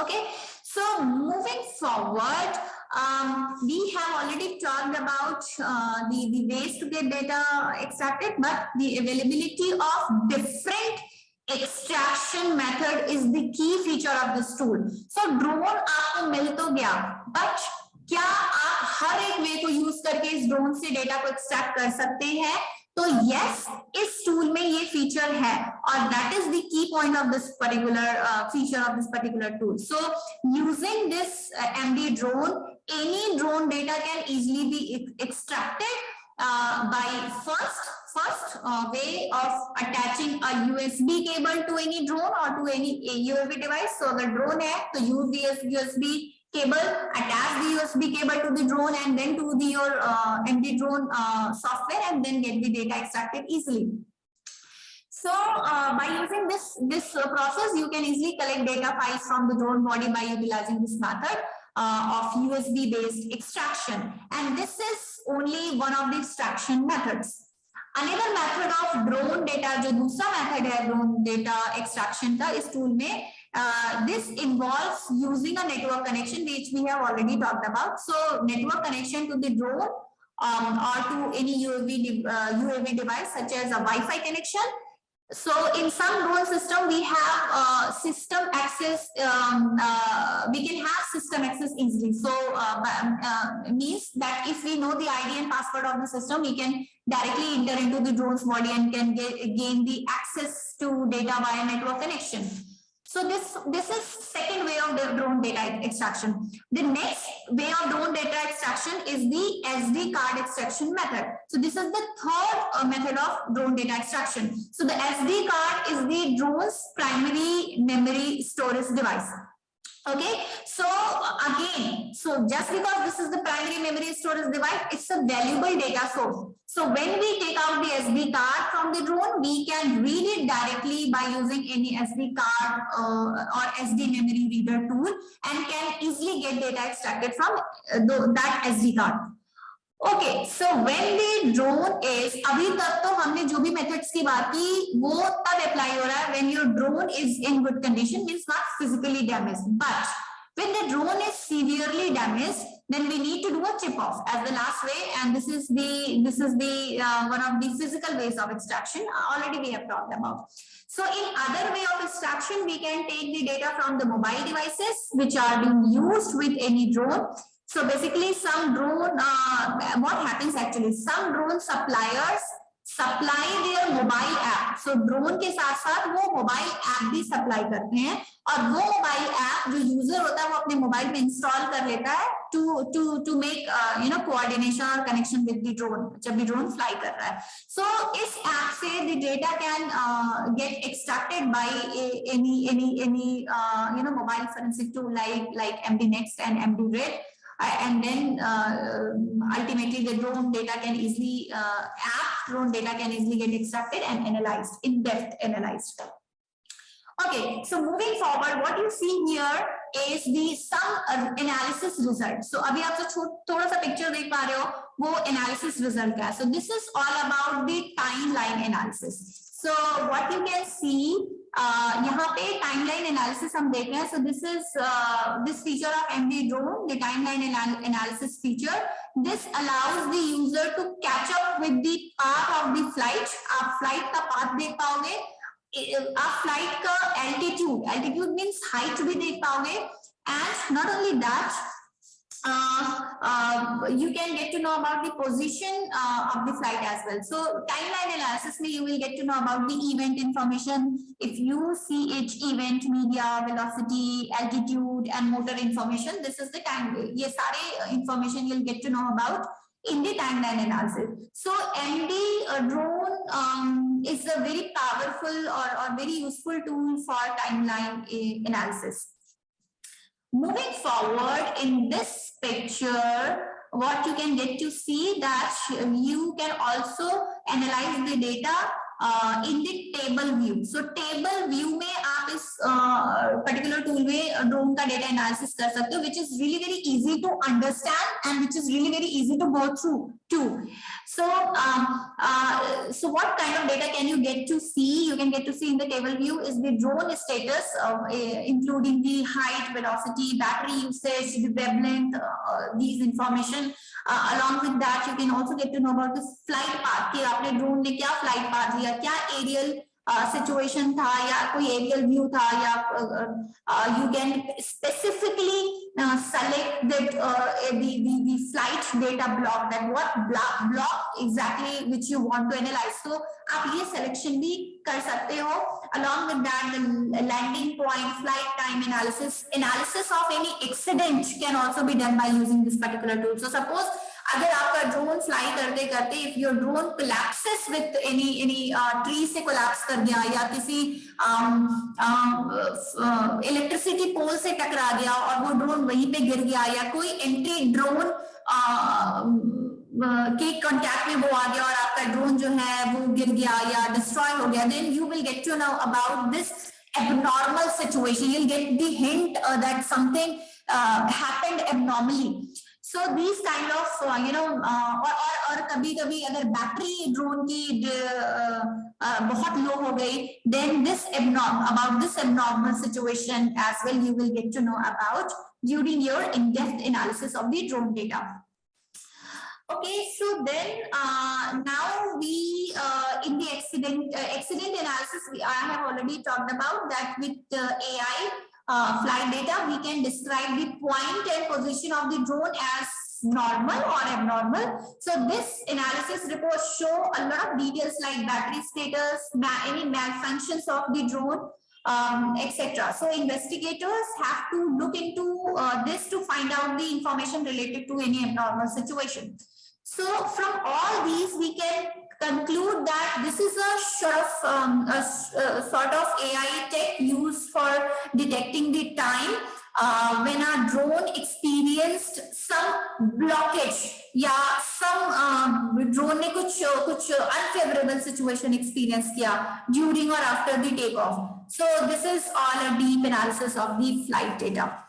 A: Okay, so moving forward, we have already talked about the ways to get data extracted, but the availability of different extraction method is the key feature of this tool. So drone आपको मिल तो गया, but क्या आप हर एक वे को use करके इस drone से डेटा को एक्सट्रैक्ट कर सकते हैं? तो यस, इस टूल में ये फीचर है और that is the key point of this particular feature of this particular tool. So using this MD drone, any drone data can easily be extracted by first way of attaching a USB cable to any drone or to any UAV device. So अगर drone है तो use the USB cable, attach the USB cable to the drone and then to the your MD drone software, and then get the data extracted easily. So by using this process, you can easily collect data files from the drone body by utilizing this method of USB based extraction, and this is only one of the extraction methods. Another method of drone data, जो दूसरा method है drone data extraction का इस tool में, this involves using a network connection, which we have already talked about. So network connection to the drone or to any UAV device such as a Wi-Fi connection. So in some drone system we have system access, we can have system access easily. So means that if we know the ID and password of the system, we can directly enter into the drone's body and can gain the access to data via network connection. So this is second way of the drone data extraction. The next way of drone data extraction is the SD card extraction method. So this is the third method of drone data extraction. So the SD card is the drone's primary memory storage device. Okay, so again, so just because this is the primary memory storage device, it's a valuable data source. So when we take out the SD card from the drone, we can read it directly by using any SD card or SD memory reader tool, and can easily get data extracted from that SD card. Okay, so when the drone is, अभी तक तो हमने जो भी methods की बात की वो तब apply हो रहा है when your drone is in good condition, means not physically damaged. But when the drone is severely damaged, then we need to do a chip off as the last way, and this is the one of the physical ways of extraction. Already we have talked about. So in other way of extraction, we can take the data from the mobile devices which are being used with any drone. So basically some drone, what happens actually, some drone suppliers supply their mobile app. So drone के साथ साथ वो mobile app भी supply करते हैं, और वो mobile app जो user होता है वो अपने mobile में install कर लेता है to make coordination or connection with the drone जब भी drone fly कर रहा है. So इस app से the data can get extracted by any mobile forensic tool like MDNext and MDRed. And then ultimately the drone data can easily drone data can easily get extracted and analyzed, in-depth analyzed. Okay, so moving forward, what you see here is the some analysis result. So अभी आप जो थोड़ा सा picture देख पा रहे हो वो analysis result का. So this is all about the timeline analysis. So what you can see यहाँ पे timeline analysis हम देख रहे हैं. So this is this feature of MD drone, the timeline analysis feature. This allows the user to catch up with the path of the flight. आप flight का path देख पाओगे. आप flight का altitude means height भी देख पाओगे. And not only that, you can get to know about the position of the flight as well. So timeline analysis में you will get to know about the event information. If you see each event, media, velocity, altitude, and motor information, this is the time. ये सारे information you'll get to know about in the timeline analysis. So MD drone is a very powerful or very useful tool for timeline analysis. Moving forward, in this picture, what you can get to see that you can also analyze the data in the table view. So table view में आप इस particular tool में drone का data analysis कर सकते हो, which is really very easy to understand and which is really very easy to go through too. So so what kind of data can you get to see? You can get to see in the table view is the drone status, including the height, velocity, battery usage, the wavelength, these information. Along with that, you can also get to know about the flight path. कि आपने drone ने क्या flight path लिया, क्या aerial situation था या कोई aerial view था, या you can specifically select that the flight data block, that what block exactly which you want to analyze. So आप ये selection भी कर सकते हो. Along with that, the landing point, flight time analysis of any accident can also be done by using this particular tool. So suppose अगर आपका drone fly करते करते if your drone collapses with any tree से collapse कर गया या किसी electricity pole से टकरा गया और वो drone वहीं पे गिर गया, या कोई entry drone के कांटेक्ट में वो आ गया और आपका ड्रोन जो है वो गिर गया या डिस्ट्रॉय हो गया, then you will get to know about this abnormal situation. You'll get the hint that something happened abnormally. So these kind of और कभी-कभी अगर बैटरी ड्रोन की बहुत लो हो गई, then this abnormal situation as well you will get to know about during your in-depth analysis of the drone data. Okay, so then now we in the accident analysis I have already talked about that with AI flight data we can describe the point and position of the drone as normal or abnormal. So this analysis report show a lot of details like battery status, any malfunctions of the drone, etc. So investigators have to look into this to find out the information related to any abnormal situation. So from all these, we can conclude that this is a sort of AI tech used for detecting the time when a drone experienced some blockage या some drone ने कुछ unfavorable situation experience किया during or after the takeoff. So this is all a deep analysis of the flight data.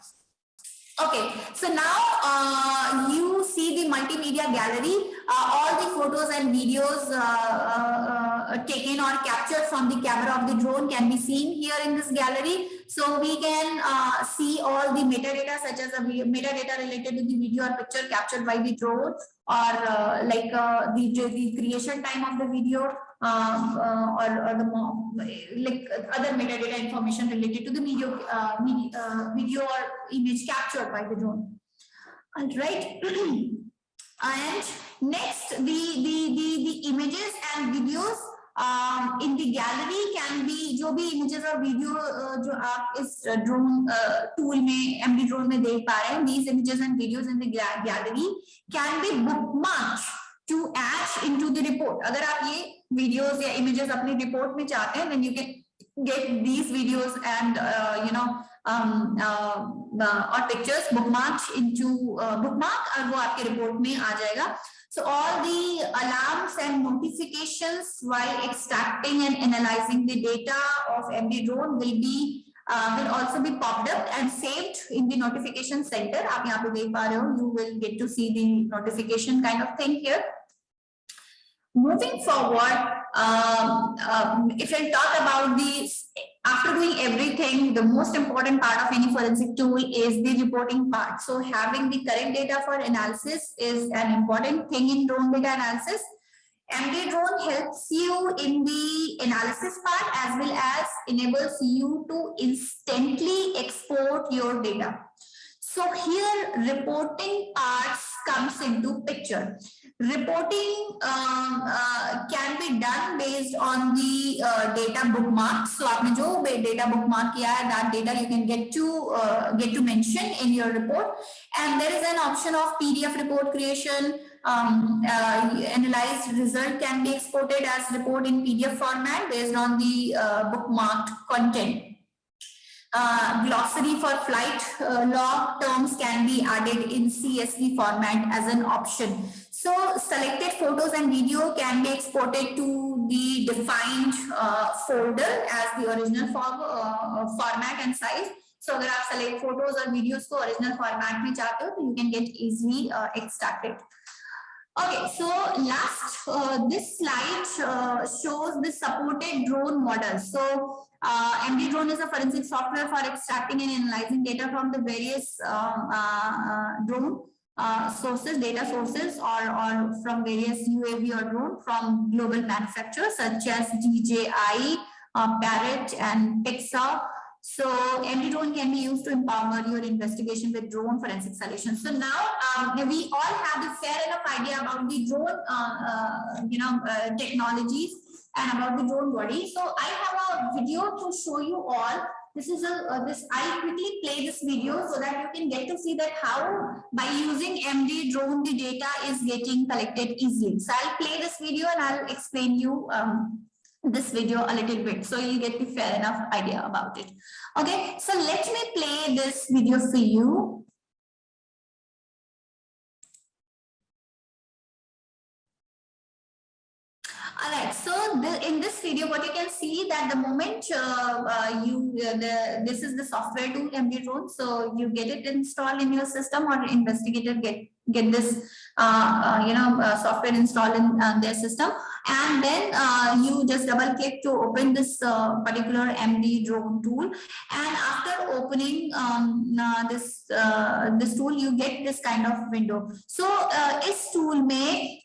A: Okay, so now you see the multimedia gallery. All the photos and videos taken or captured from the camera of the drone can be seen here in this gallery. So we can see all the metadata such as metadata related to the video or picture captured by the drone, or like the creation time of the video, or the like other metadata information related to the video or image captured by the drone. All right. And Next, the images and videos in the gallery can be, जो भी images और video जो आप इस drone tool में, MD drone में देख पा रहे हैं, these images and videos in the gallery can be bookmarked to add into the report. अगर आप ये videos या images अपनी report में चाहते हैं, then you can get these videos and or pictures bookmarked into bookmark, और वो आपके report में आ जाएगा. So all the alarms and notifications while extracting and analyzing the data of MD drone will also be popped up and saved in the notification center. आप यहाँ पे देख पा रहे हो, you will get to see the notification kind of thing here. Moving forward, if I talk about this, after doing everything, the most important part of any forensic tool is the reporting part. So having the correct data for analysis is an important thing in drone data analysis. MD drone helps you in the analysis part as well as enables you to instantly export your data. So here reporting parts comes into picture. Reporting can be done based on the data bookmark. So आपने जो data bookmark किया है, that data you can get to mention in your report. And there is an option of PDF report creation. Analyzed result can be exported as report in PDF format based on the bookmarked content. Glossary for flight log terms can be added in CSV format as an option. So selected photos and video can be exported to the defined folder as the original format and size. So अगर आप select photos और videos को original format में चाहते हो, तो you can get easily extracted. Okay, so last this slide shows the supported drone models. So MD drone is a forensic software for extracting and analyzing data from the various drone sources, data sources, or from various UAV or drone from global manufacturers such as DJI, Parrot, and Pixar. So MD drone can be used to empower your investigation with drone forensic solutions. So now we all have the fair enough idea about the drone technologies and about the drone body. So I have a video to show you all. This is I quickly play this video so that you can get to see that how by using MD drone the data is getting collected easily. So I'll play this video and I'll explain you this video a little bit so you get the fair enough idea about it. Okay, so let me play this video for you. All right, so in this video, what you can see that the moment this is the software tool MD drone, so you get it installed in your system, or investigator get this software installed in their system, and then you just double click to open this particular MD drone tool, and after opening this tool you get this kind of window. So इस tool में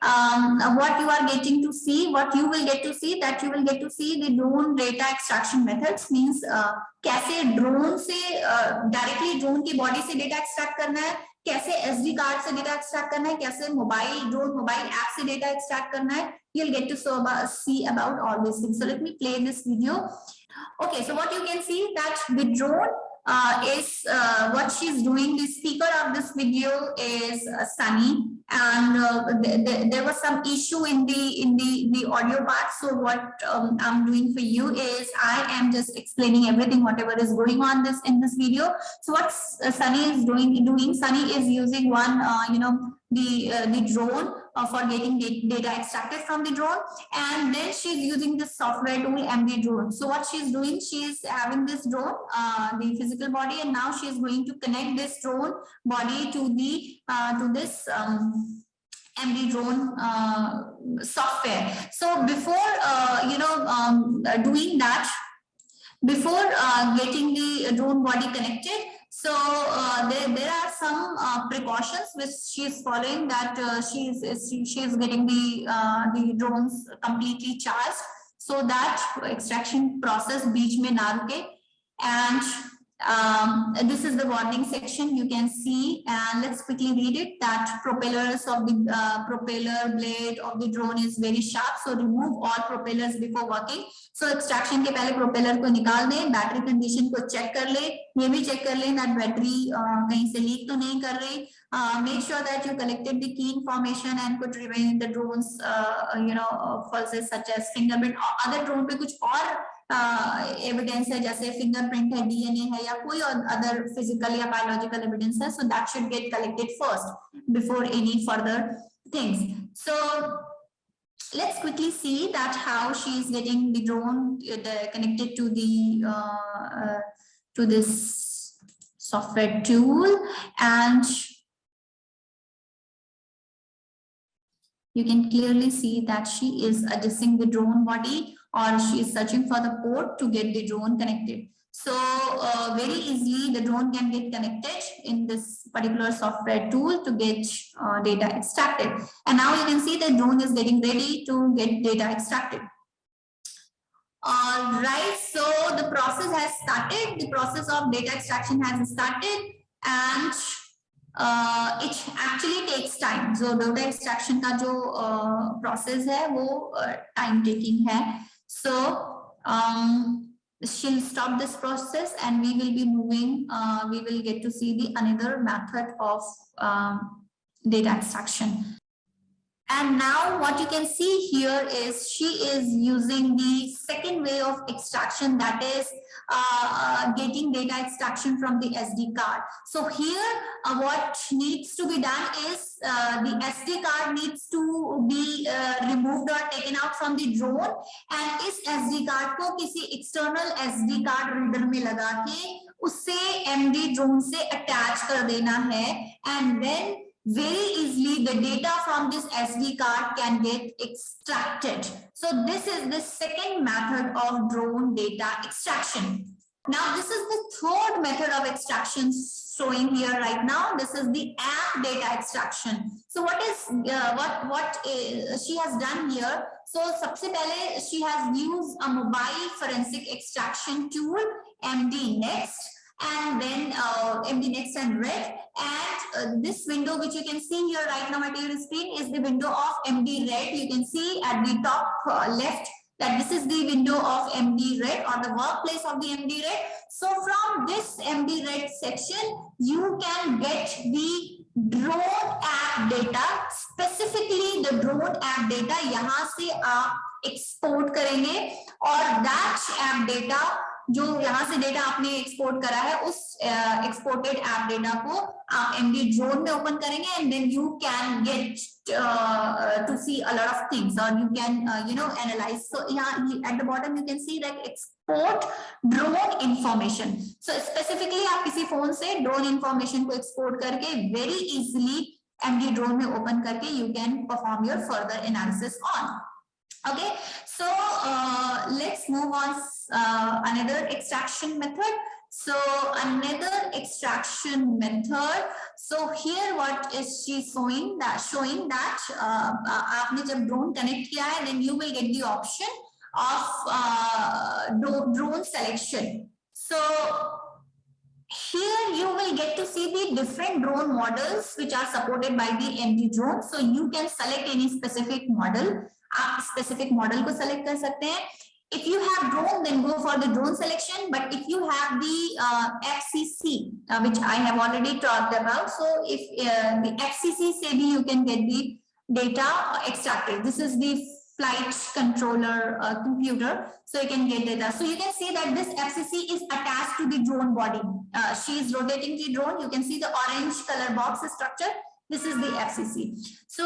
A: what you are getting to see, what you will get to see, that you will get to see the drone data extraction methods, means कैसे drone से directly drone की body से data extract करना है, कैसे SD card से data extract करना है, कैसे drone mobile app से data extract करना है. You'll get to see about all these things. So let me play this video. Okay, so what you can see that the drone is what she's doing. The speaker of this video is Sunny, and there was some issue in the audio part. So what I'm doing for you is I am just explaining everything whatever is going on in this video. So what Sunny is doing, Sunny is using one the drone for getting data extracted from the drone, and then she's using this software tool MD drone. So what she's doing, she's having this drone, the physical body, and now she's going to connect this drone body to the to this MD drone software. So before doing that, before getting the drone body connected, so there are some precautions which she is following, that she is getting the drones completely charged so that extraction process beach mein na ruke, and This is the warning section you can see, and let's quickly read it. That propellers of the propeller blade of the drone is very sharp, so remove all propellers before working. So extraction के पहले propeller को निकाल दें, battery condition को check कर ले, ये भी check कर लें that battery कहीं से leak तो नहीं कर रही. Make sure that you collected the key information and could remain the drones falses such as fingerprint. Other drone पे कुछ और एविडेंस है जैसे फिंगरप्रिंट है, डीएनए है या कोई अदर फिजिकल या बायोलॉजिकल एविडेंस है, so that should get collected first before any further things. So let's quickly see that how she is getting the drone connected to the to this software tool, and you can clearly see that she is adjusting the drone body, or she is searching for the port to get the drone connected. So very easily the drone can get connected in this particular software tool to get data extracted. And now you can see the drone is getting ready to get data extracted. All right, so the process has started. The process of data extraction has started, and it actually takes time. So data extraction का जो process है वो time taking है. So she'll stop this process and we will be moving, we will get to see the another method of data extraction. And now what you can see here is she is using the second way of extraction, that is getting data extraction from the SD card. So here what needs to be done is the SD card needs to be removed or taken out from the drone, and इस SD card को किसी external SD card reader में लगा के उससे MD drone से attach कर देना है, and then very easily the data from this SD card can get extracted. So this is the second method of drone data extraction. Now this is the third method of extraction showing here right now. This is the app data extraction. So what is she has done here? So सबसे पहले she has used a mobile forensic extraction tool, MD Next, and then MD Next and Red, and this window which you can see here right now at your screen is the window of MD Red. You can see at the top left that this is the window of MD Red, or the workplace of the MD Red. So from this MD Red section you can get the drone app data, specifically the drone app data. यहाँ से आप export करेंगे और that app data जो यहाँ से data आपने export करा है उस एक्सपोर्टेड ऐप डेटा को आप MD ड्रोन में ओपन करेंगे, and then you can get to see a lot of things, or you can analyze. So यहाँ at the bottom you can see that export drone information. So specifically आप किसी phone से drone information को export करके very easily MD drone में open करके you can perform your further analysis on. Okay, so let's move on another extraction method. So another extraction method. So here what is she showing that आपने जब drone connect किया है, then you will get the option of drone selection. So here you will get to see the different drone models which are supported by the MD drone. So you can select any specific model. आप specific model को select कर सकते हैं. If you have drone, then go for the drone selection. But if you have the FCC, which I have already talked about, so if the FCC से भी you can get the data extracted. This is the flight controller computer, so you can get data. So you can see that this FCC is attached to the drone body. She is rotating the drone. You can see the orange color box structure. This is the FCC. So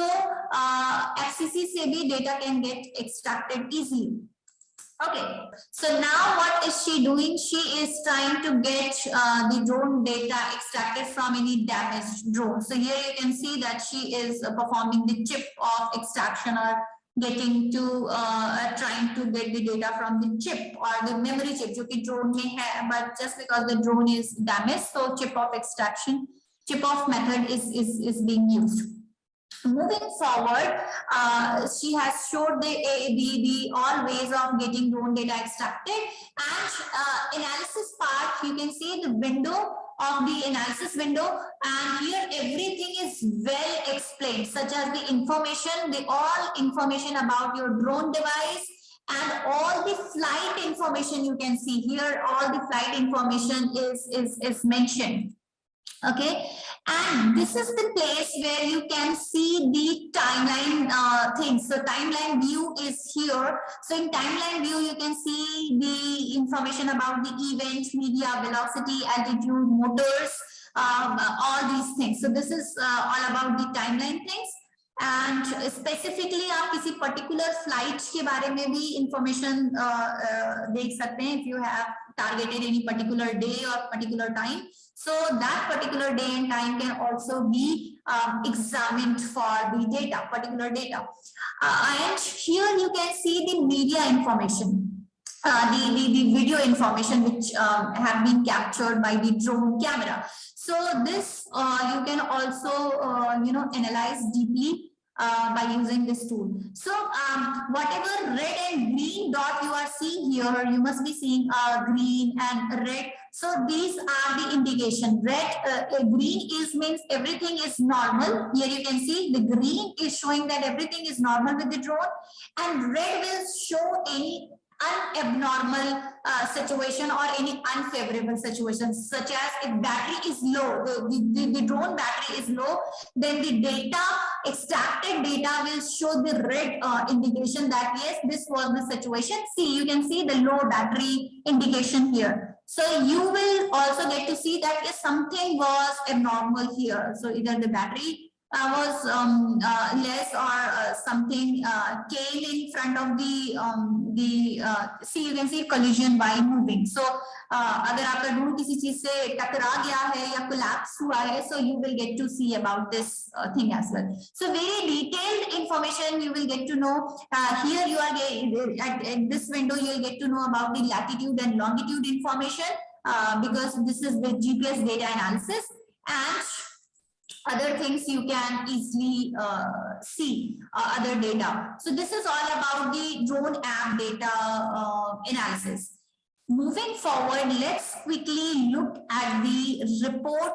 A: FCC से भी data can get extracted easily. Okay, so now what is she doing? She is trying to get the drone data extracted from any damaged drone. So here you can see that she is performing the chip of extraction, or getting to trying to get the data from the chip or the memory chip जो कि drone में है, but just because the drone is damaged, so chip of extraction, chip off method is being used. Moving forward, she has showed the all ways of getting drone data extracted, and analysis part, you can see the window of the analysis window, and here everything is well explained, such as the information, the all information about your drone device, and all the flight information. You can see here all the flight information is mentioned. Okay, and this is the place where you can see the timeline things. So timeline view is here. So in timeline view, you can see the information about the event, media, velocity, altitude, motors, all these things. So this is all about the timeline things. And specifically आप किसी particular flight के बारे में भी information देख सकते हैं if you have targeted any particular day or particular time. So that particular day and time can also be examined for the data, particular data. And here you can see the media information, the video information which have been captured by the drone camera. So this you can also analyze deeply by using this tool. So whatever red and green dot you are seeing here, you must be seeing green and red. So these are the indication. Red, green is means everything is normal. Here you can see the green is showing that everything is normal with the drone, and red will show any abnormal situation or any unfavorable situation, such as if battery is low, the drone battery is low, then the data, extracted data will show the red indication that yes, this was the situation. See, you can see the low battery indication here. So you will also get to see that if something was abnormal here. So either the battery was less or something came in front of the see, you can see collision while moving. So अगर आपका drone किसी चीज से टकरा गया है या collapse हुआ है, so you will get to see about this thing as well. So very detailed information you will get to know. Here you are at this window you will get to know about the latitude and longitude information because this is the GPS data analysis, and other things you can easily see other data. So this is all about the drone app data analysis. Moving forward, let's quickly look at the report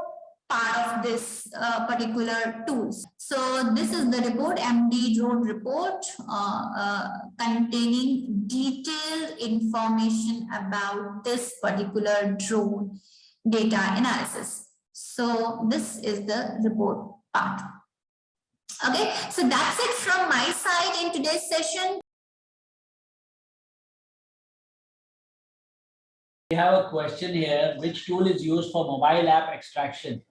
A: part of this particular tools. So this is the report, MD drone report, containing detailed information about this particular drone data analysis. So this is the report part. Okay, so that's it from my side in today's session.
B: We have a question here. Which tool is used for mobile app extraction?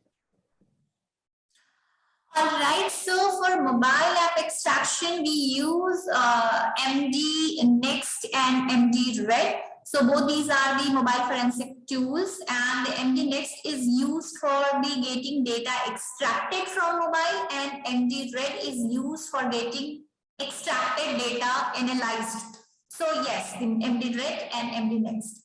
A: All right, so for mobile app extraction, we use MD Next and MD Red. So both these are the mobile forensic tools, and the MD Next is used for the getting data extracted from mobile, and MD Red is used for getting extracted data analyzed. So yes, the MD Red and MD Next.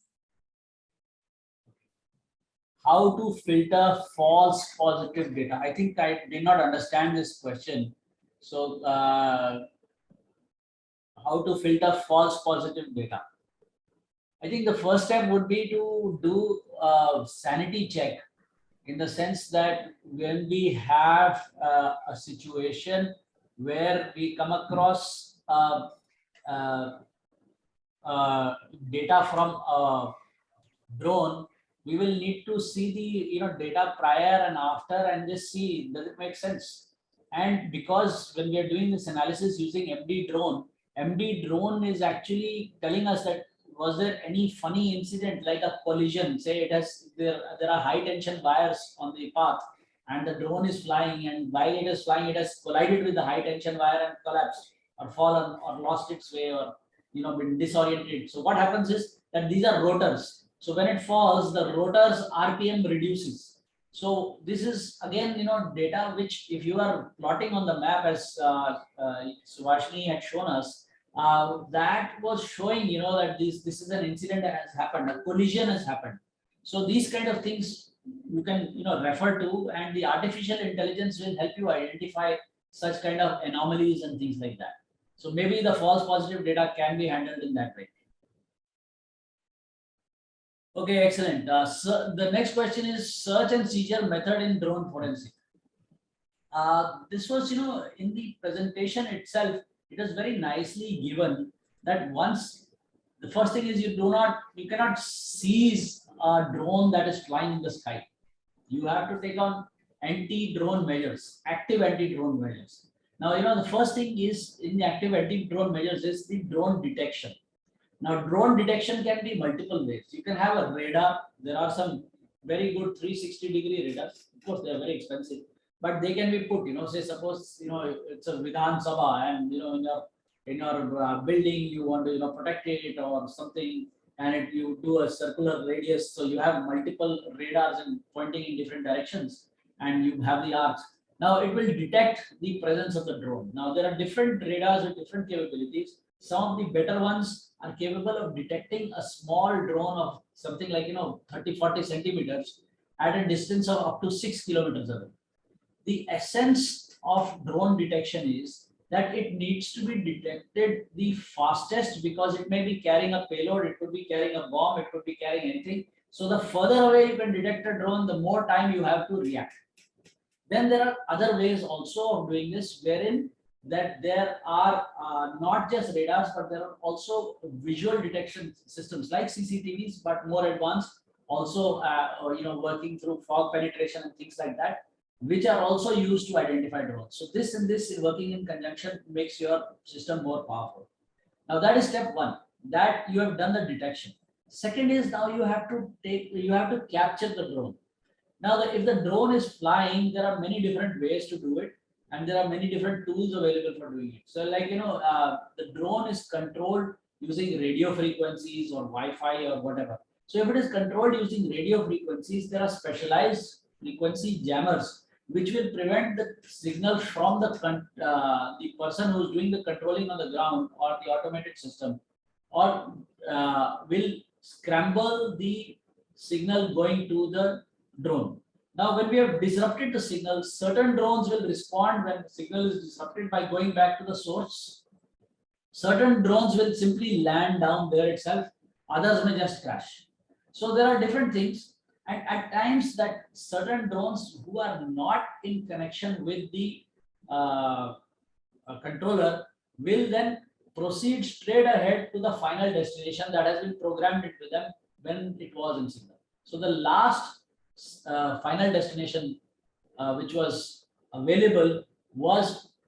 B: How to filter false positive data? I think I did not understand this question. So how to filter false positive data? I think the first step would be to do a sanity check, in the sense that when we have a situation where we come across data from a drone, we will need to see the data prior and after and just see, does it make sense? And because when we are doing this analysis using MD drone is actually telling us that was there any funny incident like a collision, say there are high tension wires on the path and the drone is flying, and while it is flying it has collided with the high tension wire and collapsed or fallen or lost its way or been disoriented. So what happens is that these are rotors. So when it falls, the rotor's RPM reduces. So this is again, data which if you are plotting on the map as Subhashini had shown us, that was showing, that this is an incident that has happened, a collision has happened. So these kind of things you can, refer to, and the artificial intelligence will help you identify such kind of anomalies and things like that. So maybe the false positive data can be handled in that way. Okay, excellent. So the next question is search and seizure method in drone forensic. This was, in the presentation itself, it is very nicely given that once the first thing is you cannot seize a drone that is flying in the sky. You have to take on anti-drone measures, active anti-drone measures. Now, the first thing is in the active anti-drone measures is the drone detection. Now, drone detection can be multiple ways. You can have a radar. There are some very good 360-degree radars. Of course, they are very expensive, but they can be put. Say suppose it's a Vidhan Sabha, and in your building you want to protect it or something, and you do a circular radius, so you have multiple radars and pointing in different directions, and you have the arcs. Now it will detect the presence of the drone. Now there are different radars with different capabilities. Some of the better ones are capable of detecting a small drone of something like 30-40 centimeters at a distance of up to 6 kilometers away. The essence of drone detection is that it needs to be detected the fastest, because it may be carrying a payload, it could be carrying a bomb, it could be carrying anything. So the further away you can detect a drone, the more time you have to react. Then there are other ways also of doing this, wherein that there are not just radars, but there are also visual detection systems like CCTVs, but more advanced, also working through fog penetration and things like that, which are also used to identify drones. So this and this working in conjunction makes your system more powerful. Now that is step one, that you have done the detection. Second is now you have to capture the drone. Now, if the drone is flying, there are many different ways to do it, and there are many different tools available for doing it. So, like the drone is controlled using radio frequencies or Wi-Fi or whatever. So, if it is controlled using radio frequencies, there are specialized frequency jammers which will prevent the signal from the person who is doing the controlling on the ground or the automated system, or will scramble the signal going to the drone. Now, when we have disrupted the signal, certain drones will respond when the signal is disrupted by going back to the source. Certain drones will simply land down there itself. Others may just crash. So there are different things. And at times that certain drones who are not in connection with the controller will then proceed straight ahead to the final destination that has been programmed into them when it was in signal. So the last final destination which was available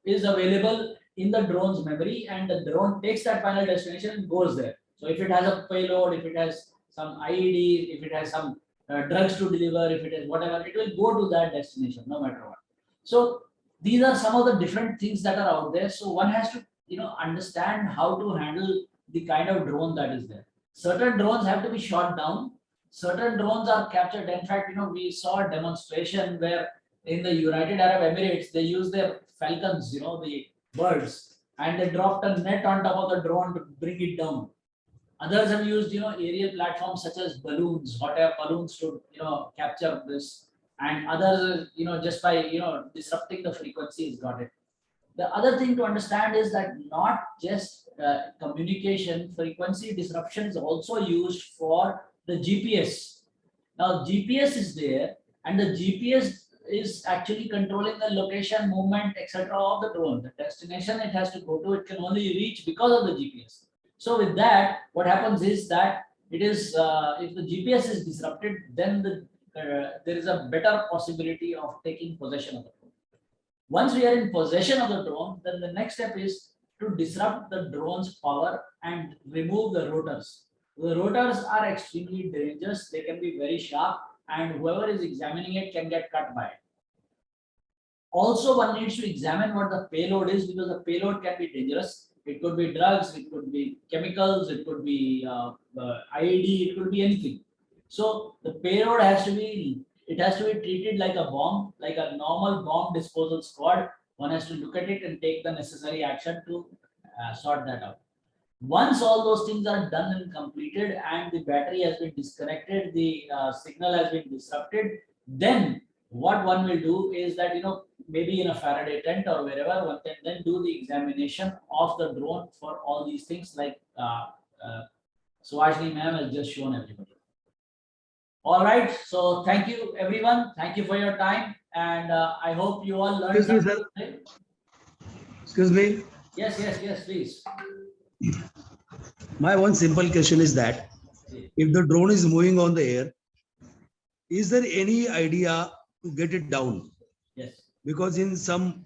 B: is available in the drone's memory, and the drone takes that final destination and goes there. So if it has a payload, if it has some IED, if it has some drugs to deliver, if it is whatever, it will go to that destination no matter what. So these are some of the different things that are out there. So one has to understand how to handle the kind of drone that is there. Certain drones have to be shot down. Certain drones are captured. In fact, we saw a demonstration where in the United Arab Emirates, they use their falcons, the birds, and they dropped a net on top of the drone to bring it down. Others have used, aerial platforms such as balloons, hot air balloons to, capture this. And others, just by, disrupting the frequencies, got it. The other thing to understand is that not just communication, frequency disruption is also used for the GPS. Now GPS is there, and the GPS is actually controlling the location, movement, etc. of the drone. The destination it has to go to, it can only reach because of the GPS. So with that, what happens is that it is if the GPS is disrupted, then there is a better possibility of taking possession of the drone. Once we are in possession of the drone, then the next step is to disrupt the drone's power and remove the rotors. The rotors are extremely dangerous. They can be very sharp, and whoever is examining it can get cut by it. Also, one needs to examine what the payload is, because the payload can be dangerous. It could be drugs, it could be chemicals, it could be IED, it could be anything. So the payload has to be treated like a bomb, like a normal bomb disposal squad. One has to look at it and take the necessary action to sort that out. Once all those things are done and completed, and the battery has been disconnected, the signal has been disrupted, then what one will do is that maybe in a Faraday tent or wherever, one can then do the examination of the drone for all these things like Suhasini ma'am has just shown everybody. All right, so thank you everyone. Thank you for your time, and I hope you all learned
C: Excuse me,
B: something today.
C: Excuse me.
B: Yes, please.
C: My one simple question is that if the drone is moving on the air, is there any idea to get it down?
B: Yes.
C: Because in some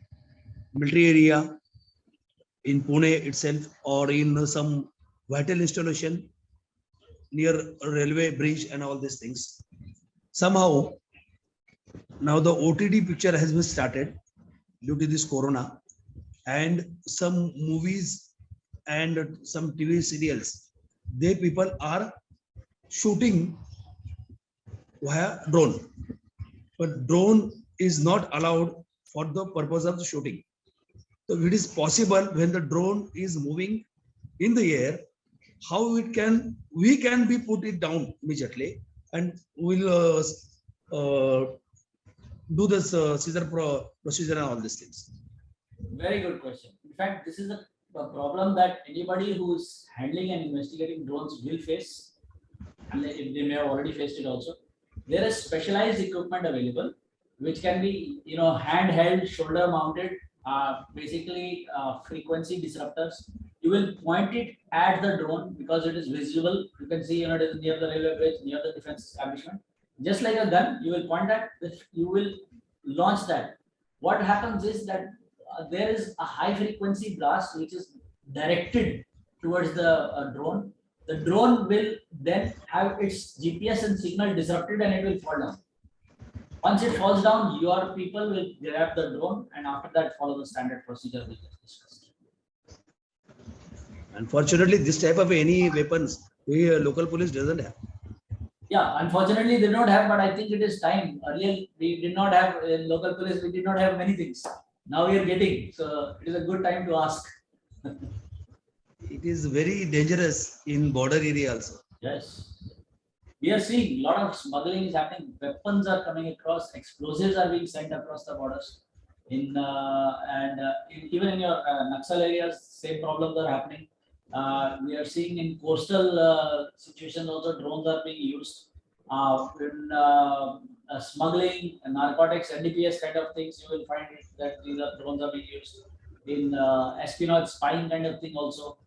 C: military area, in Pune itself, or in some vital installation near a railway bridge and all these things, somehow now the OTT picture has been started due to this corona, and some movies and some TV serials, they people are shooting via drone, but drone is not allowed for the purpose of the shooting. So it is possible when the drone is moving in the air, how we can be put it down immediately, and we'll do this procedure and all these things.
B: Very good question. In fact, this is a problem that anybody who's handling and investigating drones will face, and they may have already faced it also. There is specialized equipment available, which can be, handheld, shoulder mounted, basically frequency disruptors. You will point it at the drone because it is visible. You can see, it is near the railway bridge, near the defense establishment. Just like a gun, you will point at, you will launch that. What happens is that there is a high frequency blast which is directed towards the drone. The drone will then have its GPS and signal disrupted and it will fall down. Once it falls down, your people will grab the drone and after that follow the standard procedure we just discussed.
C: Unfortunately, this type of any weapons, the local police doesn't have.
B: Yeah, unfortunately they don't have, but I think it is time. Earlier we did not have local police, we did not have many things. Now we are getting, so it is a good time to ask.
C: It is very dangerous in border area also.
B: Yes. We are seeing a lot of smuggling is happening. Weapons are coming across, explosives are being sent across the borders. Even in your Naxal areas, same problems are happening. We are seeing in coastal situations also drones are being used. In smuggling, narcotics, NDPS kind of things, you will find that these are drones are being used. In espionage, spying kind of thing also.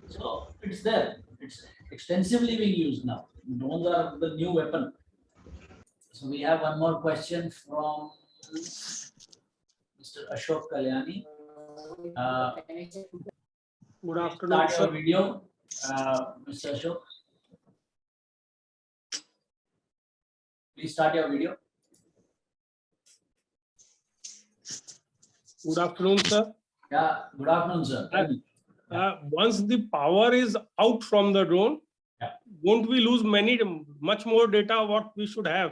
B: So it's there. It's extensively being used now. Drones are the new weapon. So we have one more question from Mr. Ashok Kalyani.
D: Good afternoon,
B: Start your video, Mr. Ashok. Please start your video.
D: Good afternoon, sir.
B: Yeah, good afternoon, sir.
D: Once the power is out from the drone,
B: Yeah.
D: won't we lose much more data what we should have?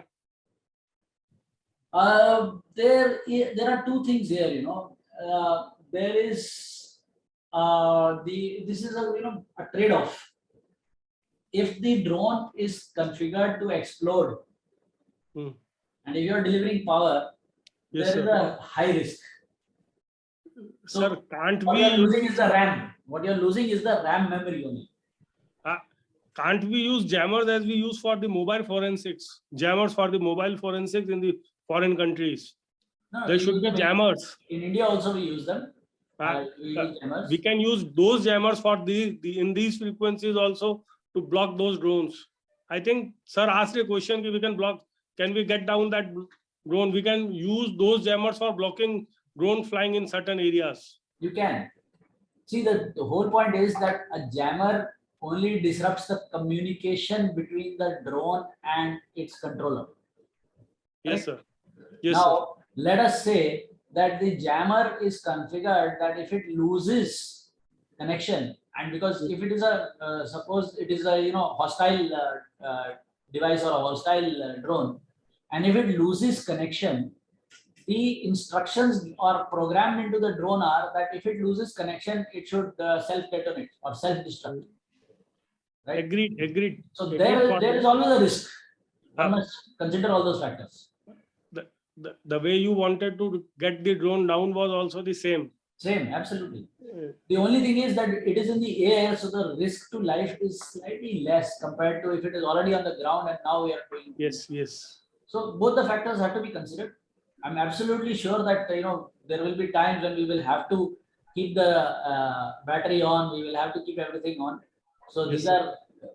B: There are two things here, there is this is a trade-off. If the drone is configured to explode, and if you are delivering power,
D: Yes,
B: there is
D: sir.
B: a high risk. So
D: Sir, can't
B: what you are
D: we
B: losing is the RAM. What you are losing is the RAM memory only.
D: can't we use jammers as we use for the mobile forensics? Jammers for the mobile forensics in the foreign countries.
B: No,
D: There should be jammers.
B: In India also we use them.
D: Uh,
B: We use jammers.
D: We can use those jammers for in these frequencies also to block those drones. I think sir asked a question, we can block, can we get down that drone? We can use those jammers for blocking drone flying in certain areas.
B: You can. See, the whole point is that a jammer only disrupts the communication between the drone and its controller.
D: Yes, sir. Yes, sir.
B: Now, let us say that the jammer is configured that if it loses connection, and because if it is a suppose it is a hostile device or a hostile drone, and if it loses connection, the instructions are programmed into the drone are that if it loses connection, it should self-detonate or self-destruct. Right?
D: Agreed.
B: So
D: Agreed
B: there
D: for
B: is
D: that.
B: always a risk. One must consider all those factors.
D: the way you wanted to get the drone down was also the same.
B: Same, absolutely. The only thing is that it is in the air, so the risk to life is slightly less compared to if it is already on the ground and now we are doing.
D: Yes, yes.
B: So both the factors have to be considered. I'm absolutely sure that there will be times when we will have to keep the battery on. We will have to keep everything on. So
D: Yes,
B: these
D: sir.
B: are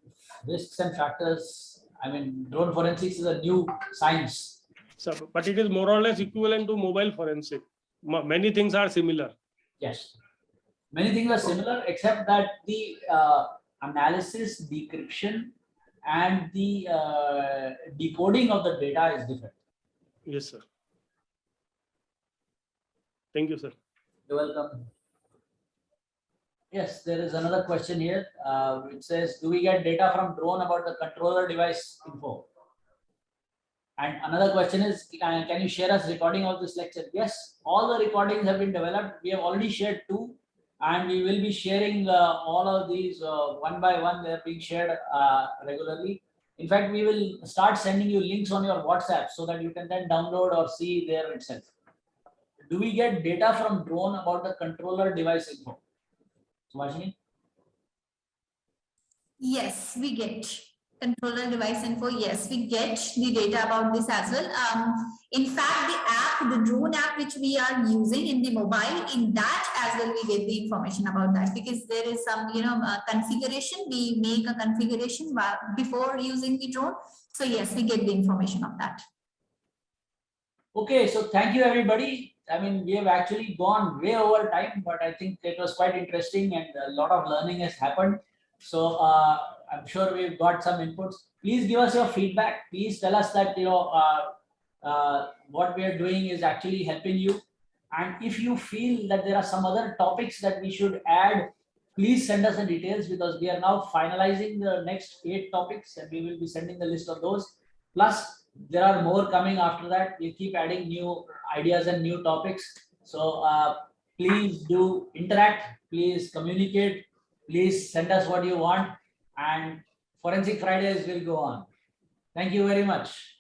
B: risks and factors. I mean, drone forensics is a new science.
D: So, but it is more or less equivalent to mobile forensic. Many things are similar.
B: Yes, many things are similar except that the analysis, decryption, and the decoding of the data is different.
D: Yes, sir. Thank you, sir.
B: You're welcome. Yes, there is another question here. It says, do we get data from drone about the controller device info? And another question is, can you share us recording of this lecture? Yes, all the recordings have been developed. We have already shared 2, and we will be sharing all of these one by one. They are being shared regularly. In fact, we will start sending you links on your WhatsApp so that you can then download or see there itself. Do we get data from drone about the controller device info? Subhashini?
A: Yes, we get controller device info. Yes, we get the data about this as well. In fact, the app, the drone app which we are using in the mobile, in that as well we get the information about that, because there is some configuration. We make a configuration before using the drone. So yes, we get the information of that.
B: Okay, so thank you everybody. I mean, we have actually gone way over time, but I think it was quite interesting and a lot of learning has happened. So I'm sure we've got some inputs. Please give us your feedback. Please tell us that what we are doing is actually helping you. And if you feel that there are some other topics that we should add, please send us the details, because we are now finalizing the next 8 topics and we will be sending the list of those. Plus, there are more coming after that. We keep adding new ideas and new topics. So please do interact, please communicate, please send us what you want, and Forensic Fridays will go on. Thank you very much.